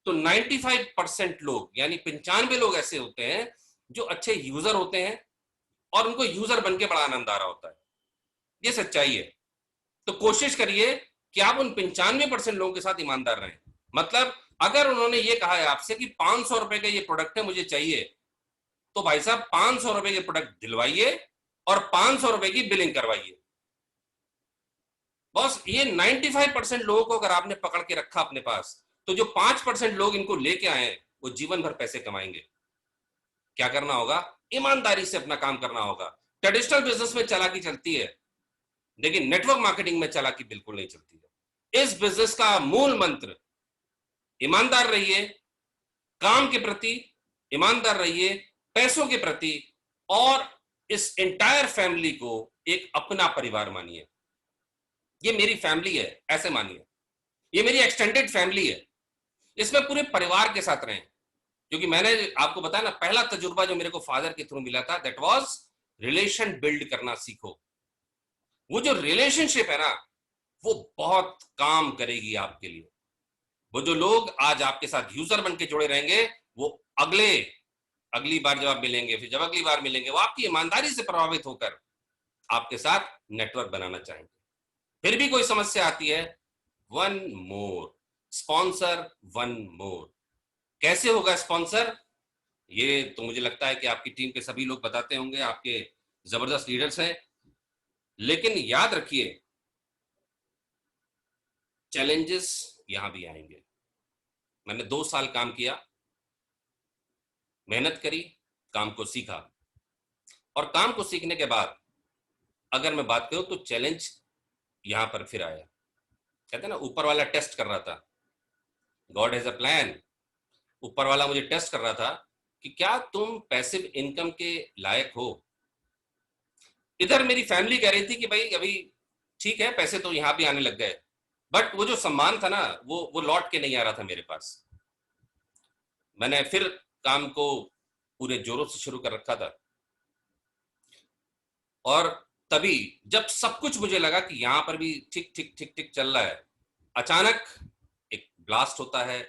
तो 95% लोग यानी 95 लोग ऐसे होते हैं जो अच्छे यूजर होते हैं और उनको यूजर बन के बड़ा आनंद आ रहा होता है। ये सच्चाई है। तो कोशिश करिए कि आप उन 95% लोगों के साथ ईमानदार रहें। मतलब अगर उन्होंने ये कहा है आपसे कि 500 रुपए का ये प्रोडक्ट है मुझे चाहिए, तो भाई साहब 500 रुपए के प्रोडक्ट दिलवाइए और 500 रुपए की बिलिंग करवाइए। बस ये 95% लोगों को अगर आपने पकड़ के रखा अपने पास, तो जो 5% लोग इनको लेके आए वो जीवन भर पैसे कमाएंगे। क्या करना होगा, ईमानदारी से अपना काम करना होगा। ट्रेडिशनल बिजनेस में चालाकी चलती है, लेकिन नेटवर्क मार्केटिंग में चालाकी बिल्कुल नहीं चलती है। इस बिजनेस का मूल मंत्र, ईमानदार रहिए, काम के प्रति ईमानदार रहिए, पैसों के प्रति, और इस एंटायर फैमिली को एक अपना परिवार मानिए। ये मेरी फैमिली है ऐसे मानिए, ये मेरी एक्सटेंडेड फैमिली है, इसमें पूरे परिवार के साथ रहें। क्योंकि मैंने आपको बताया ना, पहला तजुर्बा जो मेरे को फादर के थ्रू मिला था, दैट वाज रिलेशन बिल्ड करना सीखो। वो जो रिलेशनशिप है ना, वो बहुत काम करेगी आपके लिए। वो जो लोग आज आपके साथ यूजर बन के जुड़े रहेंगे, वो अगली बार जब आप मिलेंगे, फिर जब अगली बार मिलेंगे, वो आपकी ईमानदारी से प्रभावित होकर आपके साथ नेटवर्क बनाना चाहेंगे। फिर भी कोई समस्या आती है, one more, sponsor one more. कैसे होगा स्पॉन्सर, ये तो मुझे लगता है कि आपकी टीम के सभी लोग बताते होंगे, आपके जबरदस्त लीडर्स हैं। लेकिन याद रखिए, चैलेंजेस यहां भी आएंगे। मैंने 2 साल काम किया, मेहनत करी, काम को सीखा, और काम को सीखने के बाद अगर मैं बात करूं तो चैलेंज यहां पर फिर आया। कहते हैं ना, ऊपर वाला टेस्ट कर रहा था, गॉड हैज अ प्लान। ऊपर वाला मुझे टेस्ट कर रहा था कि क्या तुम पैसिव इनकम के लायक हो। इधर मेरी फैमिली कह रही थी कि भाई अभी ठीक है, पैसे तो यहां भी आने लग गए, बट वो जो सम्मान था ना, वो लौट के नहीं आ रहा था मेरे पास। मैंने फिर काम को पूरे जोरों से शुरू कर रखा था, और तभी जब सब कुछ मुझे लगा कि यहां पर भी ठीक ठीक ठीक ठीक चल रहा है, अचानक एक ब्लास्ट होता है।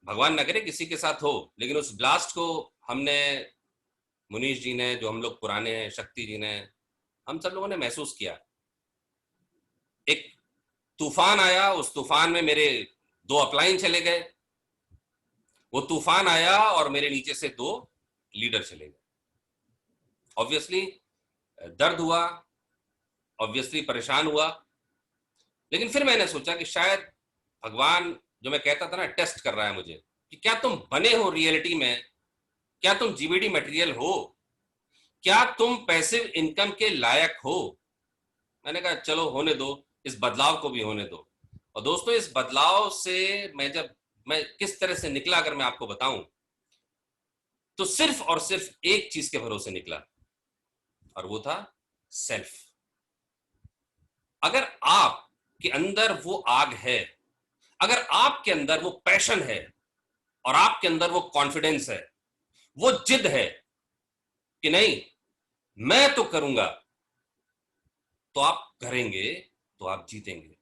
भगवान न करे किसी के साथ हो, लेकिन उस ब्लास्ट को हमने, मुनीश जी ने, जो हम लोग पुराने हैं, शक्ति जी ने, हम सब लोगों ने महसूस किया। एक तूफान आया, उस तूफान में मेरे 2 अपलाइन चले गए। वो तूफान आया और मेरे नीचे से 2 लीडर चले गए। ऑब्वियसली दर्द हुआ, ऑब्वियसली परेशान हुआ, लेकिन फिर मैंने सोचा कि शायद भगवान, जो मैं कहता था ना, टेस्ट कर रहा है मुझे कि क्या तुम बने हो रियलिटी में, क्या तुम जीबीडी मटेरियल हो, क्या तुम पैसिव इनकम के लायक हो। मैंने कहा चलो होने दो, इस बदलाव को भी होने दो। और दोस्तों, इस बदलाव से मैं किस तरह से निकला अगर मैं आपको बताऊं, तो सिर्फ और सिर्फ एक चीज के भरोसे निकला, और वो था सेल्फ। अगर आपके अंदर वो आग है, अगर आपके अंदर वो पैशन है, और आपके अंदर वो कॉन्फिडेंस है, वो जिद है कि नहीं मैं तो करूंगा, तो आप करेंगे, तो आप जीतेंगे।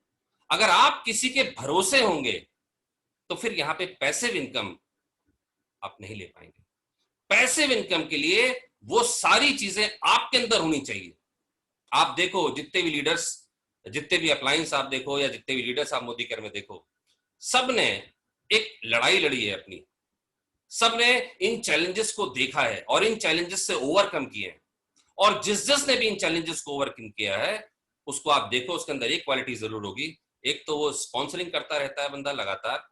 अगर आप किसी के भरोसे होंगे तो फिर यहां पे पैसिव इनकम आप नहीं ले पाएंगे। पैसिव इनकम के लिए वो सारी चीजें आपके अंदर होनी चाहिए। आप देखो, जितने भी लीडर्स, जितने भी अप्लायंस आप देखो, या जितने भी लीडर्स आप मोदी केयर में देखो, सबने एक लड़ाई लड़ी है अपनी। सबने इन चैलेंजेस को देखा है और इन चैलेंजेस से ओवरकम किए हैं। और जिस जिसने भी इन चैलेंजेस को ओवरकम किया है, उसको आप देखो, उसके अंदर एक क्वालिटी जरूर होगी। एक तो वो स्पॉन्सरिंग करता रहता है बंदा लगातार,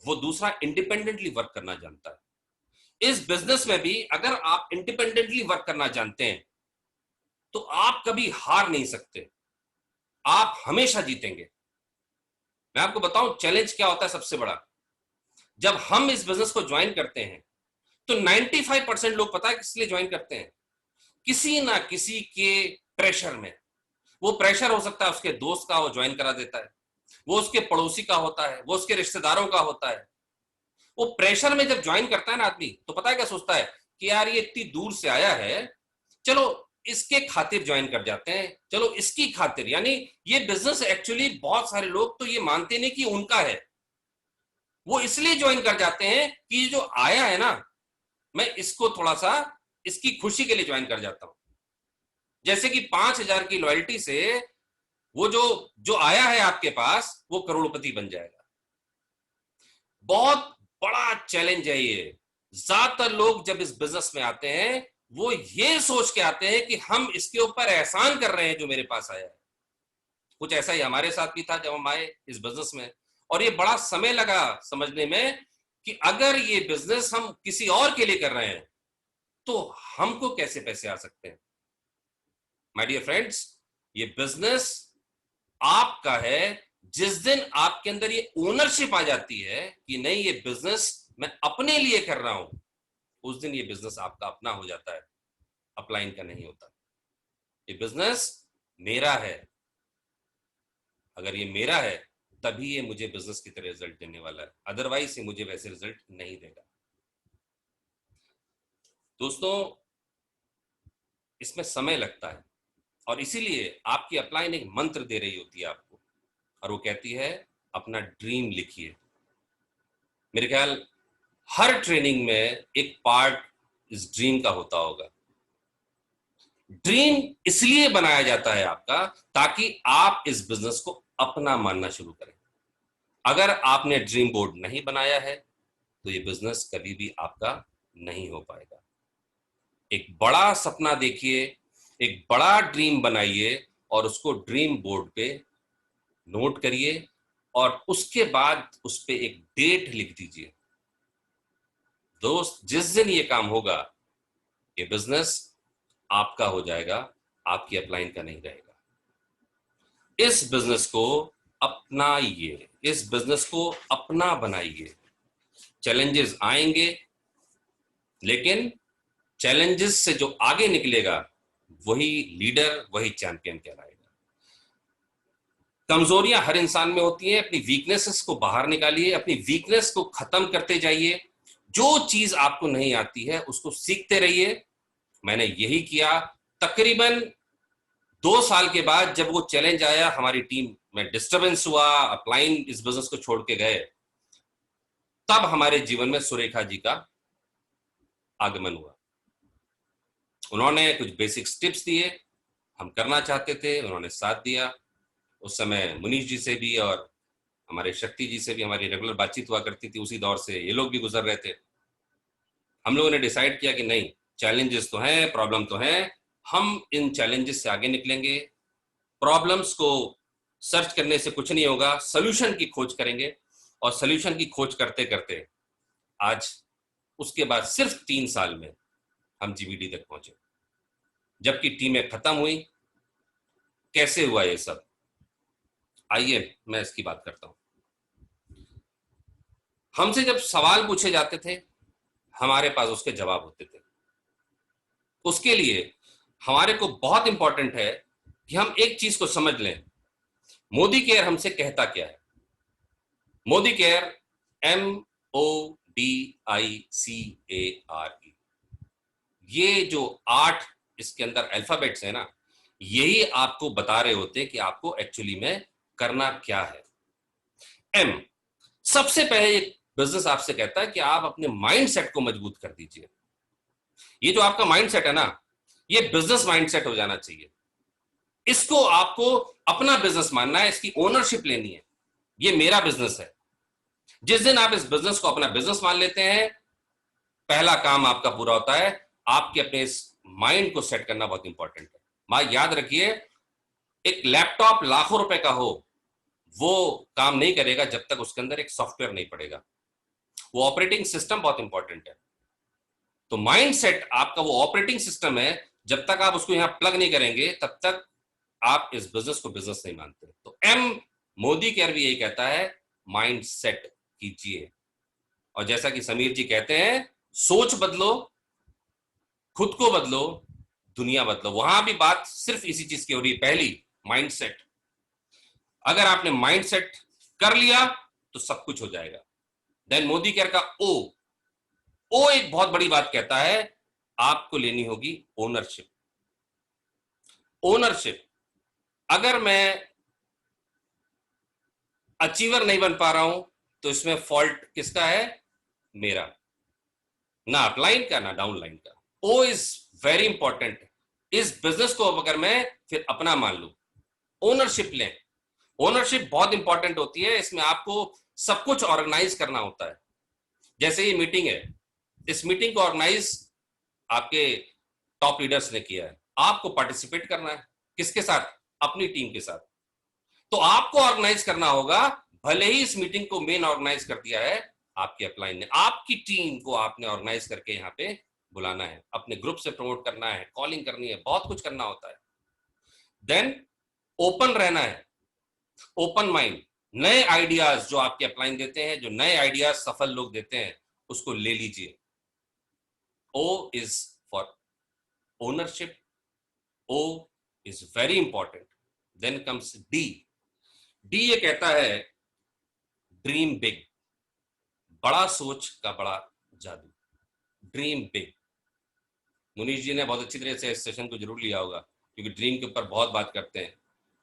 वो दूसरा इंडिपेंडेंटली वर्क करना जानता है। इस बिजनेस में भी अगर आप इंडिपेंडेंटली वर्क करना जानते हैं तो आप कभी हार नहीं सकते, आप हमेशा जीतेंगे। मैं आपको बताऊं चैलेंज क्या होता है सबसे बड़ा। जब हम इस बिजनेस को ज्वाइन करते हैं तो 95% लोग, पता है किस लिए ज्वाइन करते हैं? किसी ना किसी के प्रेशर में। वो प्रेशर हो सकता है उसके दोस्त का, वो ज्वाइन करा देता है, वो उसके पड़ोसी का होता है, वो उसके रिश्तेदारों का होता है। वो प्रेशर में जब ज्वाइन करता है ना आदमी, तो पता है क्या सोचता है कि यार ये इतनी दूर से आया है, चलो इसके खातिर ज्वाइन कर जाते हैं, चलो इसकी खातिर। यानी ये बिजनेस एक्चुअली बहुत सारे लोग तो ये मानते नहीं कि उनका है, वो इसलिए ज्वाइन कर जाते हैं कि ये जो आया है ना, मैं इसको थोड़ा सा, इसकी खुशी के लिए ज्वाइन कर जाता हूं। जैसे कि 5,000 की लॉयल्टी से वो जो जो आया है आपके पास, वो करोड़पति बन जाएगा। बहुत बड़ा चैलेंज है ये। ज्यादातर लोग जब इस बिजनेस में आते हैं, वो ये सोच के आते हैं कि हम इसके ऊपर एहसान कर रहे हैं जो मेरे पास आया है। कुछ ऐसा ही हमारे साथ भी था जब हम आए इस बिजनेस में, और ये बड़ा समय लगा समझने में कि अगर ये बिजनेस हम किसी और के लिए कर रहे हैं तो हमको कैसे पैसे आ सकते हैं। माय डियर फ्रेंड्स, ये बिजनेस आपका है। जिस दिन आपके अंदर ये ओनरशिप आ जाती है कि नहीं, ये बिजनेस मैं अपने लिए कर रहा हूं, उस दिन ये बिजनेस आपका अपना हो जाता है, अपलाइन का नहीं होता। ये बिजनेस मेरा है। अगर ये मेरा है तभी ये मुझे बिजनेस की तरह रिजल्ट देने वाला है, अदरवाइज ये मुझे वैसे रिजल्ट नहीं देगा। दोस्तों, इसमें समय लगता है, और इसीलिए आपकी अपलाइन एक मंत्र दे रही होती है आपको, और वो कहती है अपना ड्रीम लिखिए। मेरे ख्याल हर ट्रेनिंग में एक पार्ट इस ड्रीम का होता होगा। ड्रीम इसलिए बनाया जाता है आपका ताकि आप इस बिजनेस को अपना मानना शुरू करें। अगर आपने ड्रीम बोर्ड नहीं बनाया है तो ये बिजनेस कभी भी आपका नहीं हो पाएगा। एक बड़ा सपना देखिए, एक बड़ा ड्रीम बनाइए, और उसको ड्रीम बोर्ड पे नोट करिए, और उसके बाद उस पे एक डेट लिख दीजिए। दोस्त, जिस दिन ये काम होगा, ये बिजनेस आपका हो जाएगा, आपकी अपलाइन का नहीं रहेगा। इस बिजनेस को अपनाइए, इस बिजनेस को अपना बनाइए। चैलेंजेस आएंगे, लेकिन चैलेंजेस से जो आगे निकलेगा वही लीडर, वही चैंपियन कहलाएगा। कमजोरियां हर इंसान में होती हैं, अपनी वीकनेसेस को बाहर निकालिए, अपनी वीकनेस को खत्म करते जाइए। जो चीज आपको नहीं आती है उसको सीखते रहिए। मैंने यही किया। तकरीबन 2 साल के बाद जब वो चैलेंज आया, हमारी टीम में डिस्टरबेंस हुआ, अपलाइन इस बिजनेस को छोड़ के गए, तब हमारे जीवन में सुरेखा जी का आगमन हुआ। उन्होंने कुछ बेसिक टिप्स दिए, हम करना चाहते थे, उन्होंने साथ दिया। उस समय मुनीश जी से भी और हमारे शक्ति जी से भी हमारी रेगुलर बातचीत हुआ करती थी। उसी दौर से ये लोग भी गुजर रहे थे। हम लोगों ने डिसाइड किया कि नहीं, चैलेंजेस तो हैं, प्रॉब्लम तो हैं, हम इन चैलेंजेस से आगे निकलेंगे। प्रॉब्लम्स को सर्च करने से कुछ नहीं होगा, सोल्यूशन की खोज करेंगे। और सोल्यूशन की खोज करते करते आज, उसके बाद सिर्फ 3 साल में हम जीबीडी तक पहुंचे। जबकि टीमें खत्म हुई। कैसे हुआ ये सब, आइए मैं इसकी बात करता हूं। हमसे जब सवाल पूछे जाते थे, हमारे पास उसके जवाब होते थे। उसके लिए हमारे को बहुत इंपॉर्टेंट है कि हम एक चीज को समझ लें। मोदी केयर हमसे कहता क्या है? मोदी केयर, MODICARE, ये जो 8 इसके अंदर अल्फाबेट्स है ना, यही आपको बता रहे होते हैं कि आपको एक्चुअली में करना क्या है। M, सबसे पहले बिजनेस आपसे कहता है कि आप अपने माइंड सेट को मजबूत कर दीजिए। ये जो आपका माइंड सेट है ना, ये बिजनेस माइंड सेट हो जाना चाहिए। इसको आपको अपना बिजनेस मानना है, इसकी ओनरशिप लेनी है। ये मेरा बिजनेस है। जिस दिन आप इस बिजनेस को अपना बिजनेस मान लेते हैं, पहला काम आपका पूरा होता है। आपके अपने इस माइंड को सेट करना बहुत इंपॉर्टेंट है। मां, याद रखिए, एक लैपटॉप लाखों रुपए का हो, वो काम नहीं करेगा जब तक उसके अंदर एक सॉफ्टवेयर नहीं पड़ेगा। वो ऑपरेटिंग सिस्टम बहुत इंपॉर्टेंट है। तो माइंड सेट आपका वो ऑपरेटिंग सिस्टम है। जब तक आप उसको यहां प्लग नहीं करेंगे, तब तक आप इस बिजनेस को बिजनेस नहीं मानते। तो मोदी केयर भी यही कहता है, माइंड सेट कीजिए। और जैसा कि समीर जी कहते हैं, सोच बदलो, खुद को बदलो, दुनिया बदलो। वहां भी बात सिर्फ इसी चीज की हो रही है। पहली, माइंड सेट। अगर आपने माइंड सेट कर लिया तो सब कुछ हो जाएगा। देन मोदी केयर का ओ एक बहुत बड़ी बात कहता है, आपको लेनी होगी ओनरशिप। ओनरशिप। अगर मैं अचीवर नहीं बन पा रहा हूं, तो इसमें फॉल्ट किसका है? मेरा। ना अपलाइन का, ना डाउनलाइन का। O is very important. इस बिजनेस को अगर मैं फिर अपना मान लूं, ओनरशिप लें। ओनरशिप बहुत इंपॉर्टेंट होती है। इसमें आपको सब कुछ ऑर्गेनाइज करना होता है। जैसे ये मीटिंग है, इस मीटिंग को ऑर्गेनाइज आपके टॉप लीडर्स ने किया है। आपको पार्टिसिपेट करना है। किसके साथ? अपनी टीम के साथ। तो आपको ऑर्गेनाइज करना होगा। भले ही इस मीटिंग को मेन ऑर्गेनाइज कर दिया है आपकी अपलाइन ने, आपकी टीम को आपने ऑर्गेनाइज करके यहाँ पे बुलाना है, अपने ग्रुप से प्रमोट करना है, कॉलिंग करनी है, बहुत कुछ करना होता है। देन ओपन रहना है, ओपन माइंड। नए आइडियाज जो आपके अपलाइन देते हैं, जो नए आइडियाज सफल लोग देते हैं, उसको ले लीजिए। O is for ownership. O is very important. Then comes D. D ये कहता है, ड्रीम बिग। बड़ा सोच का बड़ा जादू। Dream big. मुनीश जी ने बहुत अच्छी तरह से इस सेशन को जरूर लिया होगा, क्योंकि ड्रीम के ऊपर बहुत बात करते हैं।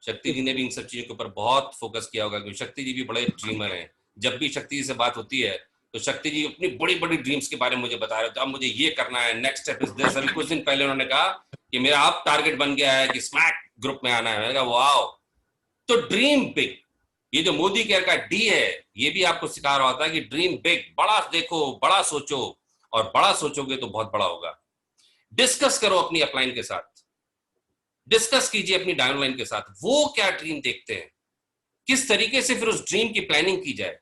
शक्ति जी ने भी इन सब चीजों के ऊपर बहुत फोकस किया होगा, क्योंकि शक्ति जी भी बड़े ड्रीमर हैं। जब भी शक्ति जी से बात होती है, तो शक्ति जी अपनी बड़ी बड़ी ड्रीम्स के बारे में मुझे बता रहे थे। अब मुझे ये करना है, नेक्स्ट स्टेप इज दिस। अभी कुछ दिन पहले उन्होंने कहा कि मेरा अब टारगेट बन गया है कि स्मैक ग्रुप में आना है। मैंने कहा वाओ। तो ड्रीम बिग। ये जो मोदी केयर का डी है, ये भी आपको सिखा रहा होता है कि ड्रीम बिग, बड़ा देखो, बड़ा सोचो, और बड़ा सोचोगे तो बहुत बड़ा होगा। डिस्कस करो अपनी अपलाइन के साथ, डिस्कस कीजिए अपनी डाउनलाइन के साथ, वो क्या ड्रीम देखते हैं, किस तरीके से फिर उस ड्रीम की प्लानिंग की जाए,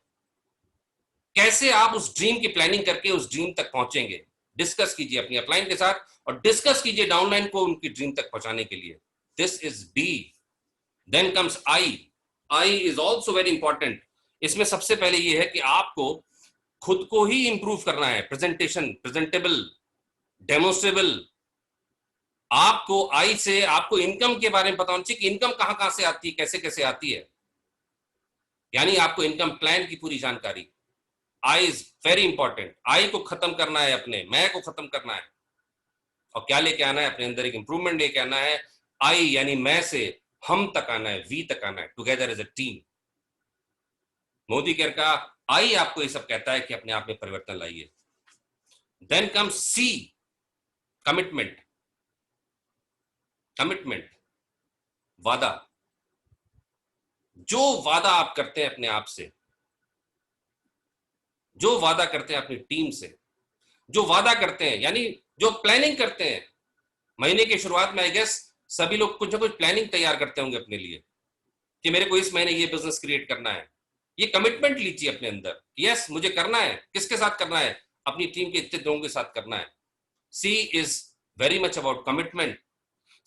कैसे आप उस ड्रीम की प्लानिंग करके उस ड्रीम तक पहुंचेंगे। डिस्कस कीजिए अपनी अपलाइन के साथ और डिस्कस कीजिए डाउनलाइन को उनकी ड्रीम तक पहुंचाने के लिए। This is B. Then comes I. I is also very important. इसमें सबसे पहले यह है कि आपको खुद को ही इंप्रूव करना है। Presentation, presentable, demonstrable. आपको आई से आपको इनकम के बारे में पता होना चाहिए कि इनकम कहां कहां से आती है, कैसे कैसे आती है, यानी आपको इनकम प्लान की पूरी जानकारी। I is very important. आई को खत्म करना है, अपने मैं को खत्म करना है और क्या लेके आना है, अपने अंदर एक इंप्रूवमेंट लेके आना है। आई यानी मैं से हम तक आना है, वी तक आना है, together as a team. Modi care का आई आपको ये सब कहता है कि अपने आप में परिवर्तन लाइए। देन कम सी, कमिटमेंट। कमिटमेंट, वादा। जो वादा आप करते हैं अपने आप से, जो वादा करते हैं अपनी टीम से, जो वादा करते हैं यानी जो प्लानिंग करते हैं महीने की शुरुआत में, आई गेस सभी लोग कुछ ना कुछ प्लानिंग तैयार करते होंगे अपने लिए कि मेरे को इस महीने ये बिजनेस क्रिएट करना है। ये कमिटमेंट लीजिए अपने अंदर, यस मुझे करना है। किसके साथ करना है? अपनी टीम के इतने लोगों के साथ करना है। C is very much about commitment.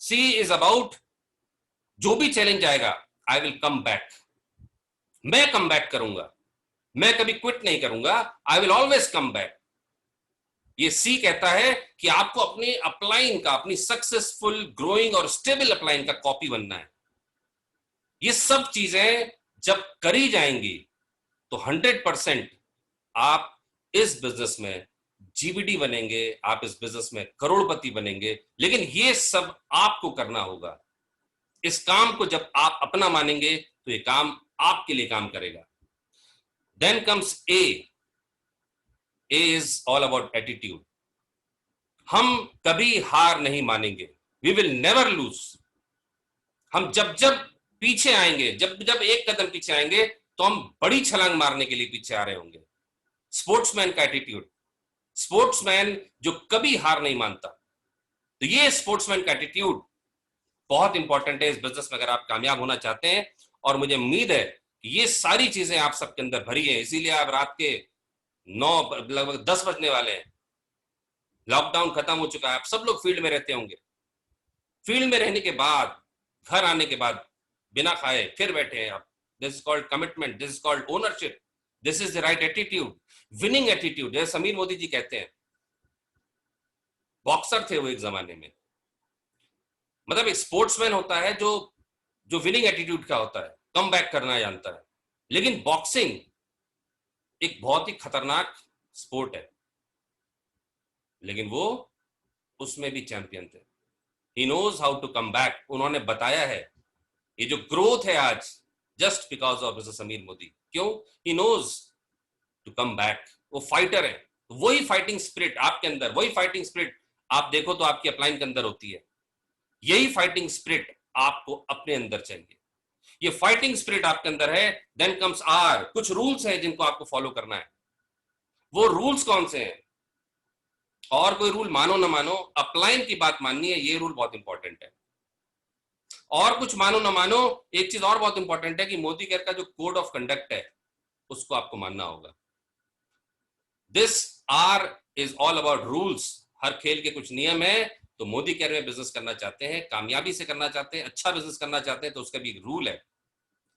C is about जो भी चैलेंज आएगा, आई विल कम बैक। मैं कम बैक करूंगा, मैं कभी क्विट नहीं करूंगा, I will always come back. ये सी कहता है कि आपको अपने अपलाइन का, अपनी सक्सेसफुल, ग्रोइंग और स्टेबल अपलाइन का कॉपी बनना है। ये सब चीजें जब करी जाएंगी तो 100% आप इस बिजनेस में जीबीडी बनेंगे, आप इस बिजनेस में करोड़पति बनेंगे। लेकिन ये सब आपको करना होगा। इस काम को जब आप अपना मानेंगे तो ये काम आपके लिए काम करेगा। Then comes A. A is all about attitude. हम कभी हार नहीं मानेंगे, वी विल नेवर लूज। हम जब जब पीछे आएंगे, जब जब एक कदम पीछे आएंगे तो हम बड़ी छलांग मारने के लिए पीछे आ रहे होंगे। स्पोर्ट्समैन का एटीट्यूड, स्पोर्ट्समैन जो कभी हार नहीं मानता। तो ये स्पोर्ट्समैन का एटीट्यूड बहुत इंपॉर्टेंट है इस बिजनेस में अगर आप कामयाब होना चाहते हैं। और मुझे उम्मीद है कि ये सारी चीजें आप सबके अंदर भरी है, इसीलिए आप रात के 9 लगभग 10 बजने वाले हैं, लॉकडाउन खत्म हो चुका है, आप सब लोग फील्ड में रहते होंगे। फील्ड में रहने के बाद घर आने के बाद बिना खाए फिर बैठे हैं आप। This is called commitment, this is called ownership, this is the right attitude, winning attitude. जैसे समीर मोदी जी कहते हैं, बॉक्सर थे वो एक जमाने में। मतलब एक स्पोर्ट्समैन होता है जो जो विनिंग एटीट्यूड का होता है, कम बैक करना जानता है। लेकिन बॉक्सिंग एक बहुत ही खतरनाक स्पोर्ट है, लेकिन वो उसमें भी चैंपियन थे। He knows how to come back. उन्होंने बताया है ये जो ग्रोथ है आज, just because of mister Sameer Modi. क्यों? He knows to come back. वो फाइटर है। वही फाइटिंग स्पिरिट आपके अंदर, वही फाइटिंग स्पिरिट आप देखो तो आपकी अपलाइन के अंदर होती है। यही फाइटिंग स्पिरिट आपको अपने अंदर चाहिए। ये फाइटिंग स्पिरिट आपके अंदर है। Then comes R. कुछ रूल्स हैं जिनको आपको फॉलो करना है। वो रूल्स कौन से हैं? और कोई रूल मानो ना मानो, अपलाइन की बात माननी है, ये रूल बहुत इंपॉर्टेंट है। और कुछ मानो ना मानो, एक चीज और बहुत इंपॉर्टेंट है कि मोदी केयर का जो कोड ऑफ कंडक्ट है उसको आपको मानना होगा। This are is all about rules. हर खेल के कुछ नियम है। तो मोदी केयर में बिजनेस करना चाहते हैं, कामयाबी से करना चाहते हैं, अच्छा बिजनेस करना चाहते हैं, तो उसका भी एक रूल है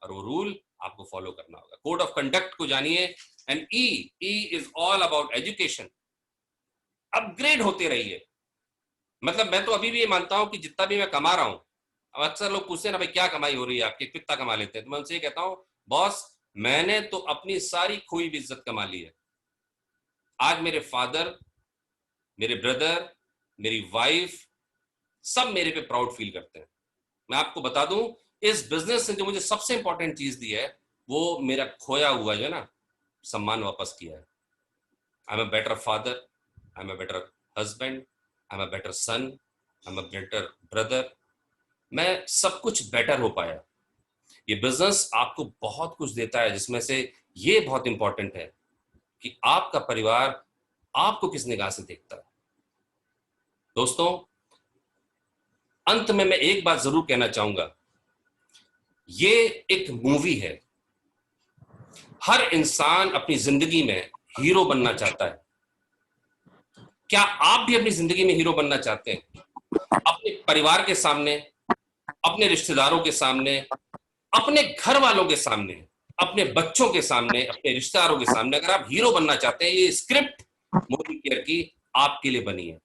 और वो रूल आपको फॉलो करना होगा। कोड ऑफ कंडक्ट को जानिए। And E is all about education. Upgrade होते रहिए। मतलब मैं तो अभी भी ये मानता हूं कि जितना भी मैं कमा रहा हूं, अब अक्सर लोग पूछते हैं ना भाई क्या कमाई हो रही है आपकी, कितना कमा लेते हैं, तो मैं उनसे ये कहता हूं बॉस मैंने तो अपनी सारी खोई हुई इज्जत कमा ली है। आज मेरे फादर, मेरे ब्रदर, मेरी वाइफ सब मेरे पे प्राउड फील करते हैं। मैं आपको बता दूं, इस बिजनेस ने जो मुझे सबसे इंपॉर्टेंट चीज दी है वो मेरा खोया हुआ जो है ना सम्मान वापस किया है। I am a better father, I am a better husband, I am a better son, I am a better brother. मैं सब कुछ बेटर हो पाया। ये बिजनेस आपको बहुत कुछ देता है, जिसमें से ये बहुत इंपॉर्टेंट है कि आपका परिवार आपको किस निगाह से देखता है। दोस्तों, अंत में मैं एक बात जरूर कहना चाहूंगा, ये एक मूवी है। हर इंसान अपनी जिंदगी में हीरो बनना चाहता है। क्या आप भी अपनी जिंदगी में हीरो बनना चाहते हैं? अपने परिवार के सामने, अपने रिश्तेदारों के सामने, अपने घर वालों के सामने, अपने बच्चों के सामने, अपने रिश्तेदारों के सामने अगर आप हीरो बनना चाहते हैं, ये स्क्रिप्ट मोदी केयर की आपके लिए बनी है।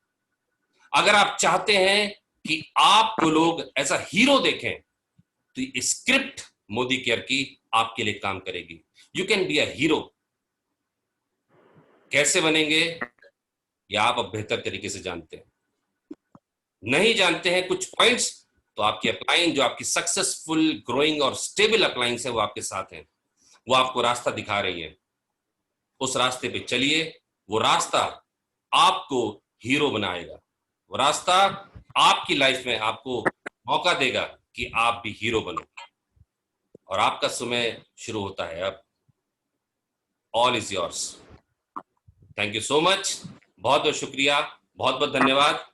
अगर आप चाहते हैं कि आपको लोग एज अ हीरो देखें, तो ये स्क्रिप्ट मोदी केयर की आपके लिए काम करेगी। You can be a hero. कैसे बनेंगे ये आप अब बेहतर तरीके से जानते हैं। नहीं जानते हैं कुछ पॉइंट्स, तो आपकी अपलाइन, जो आपकी सक्सेसफुल ग्रोइंग और स्टेबल अपलाइंस है, वो आपके साथ हैं, वो आपको रास्ता दिखा रही है। उस रास्ते पे चलिए। वो रास्ता आपको हीरो बनाएगा। वो रास्ता आपकी लाइफ में आपको मौका देगा कि आप भी हीरो बनो। और आपका समय शुरू होता है अब। All is yours. Thank you so much. बहुत बहुत शुक्रिया, बहुत बहुत धन्यवाद।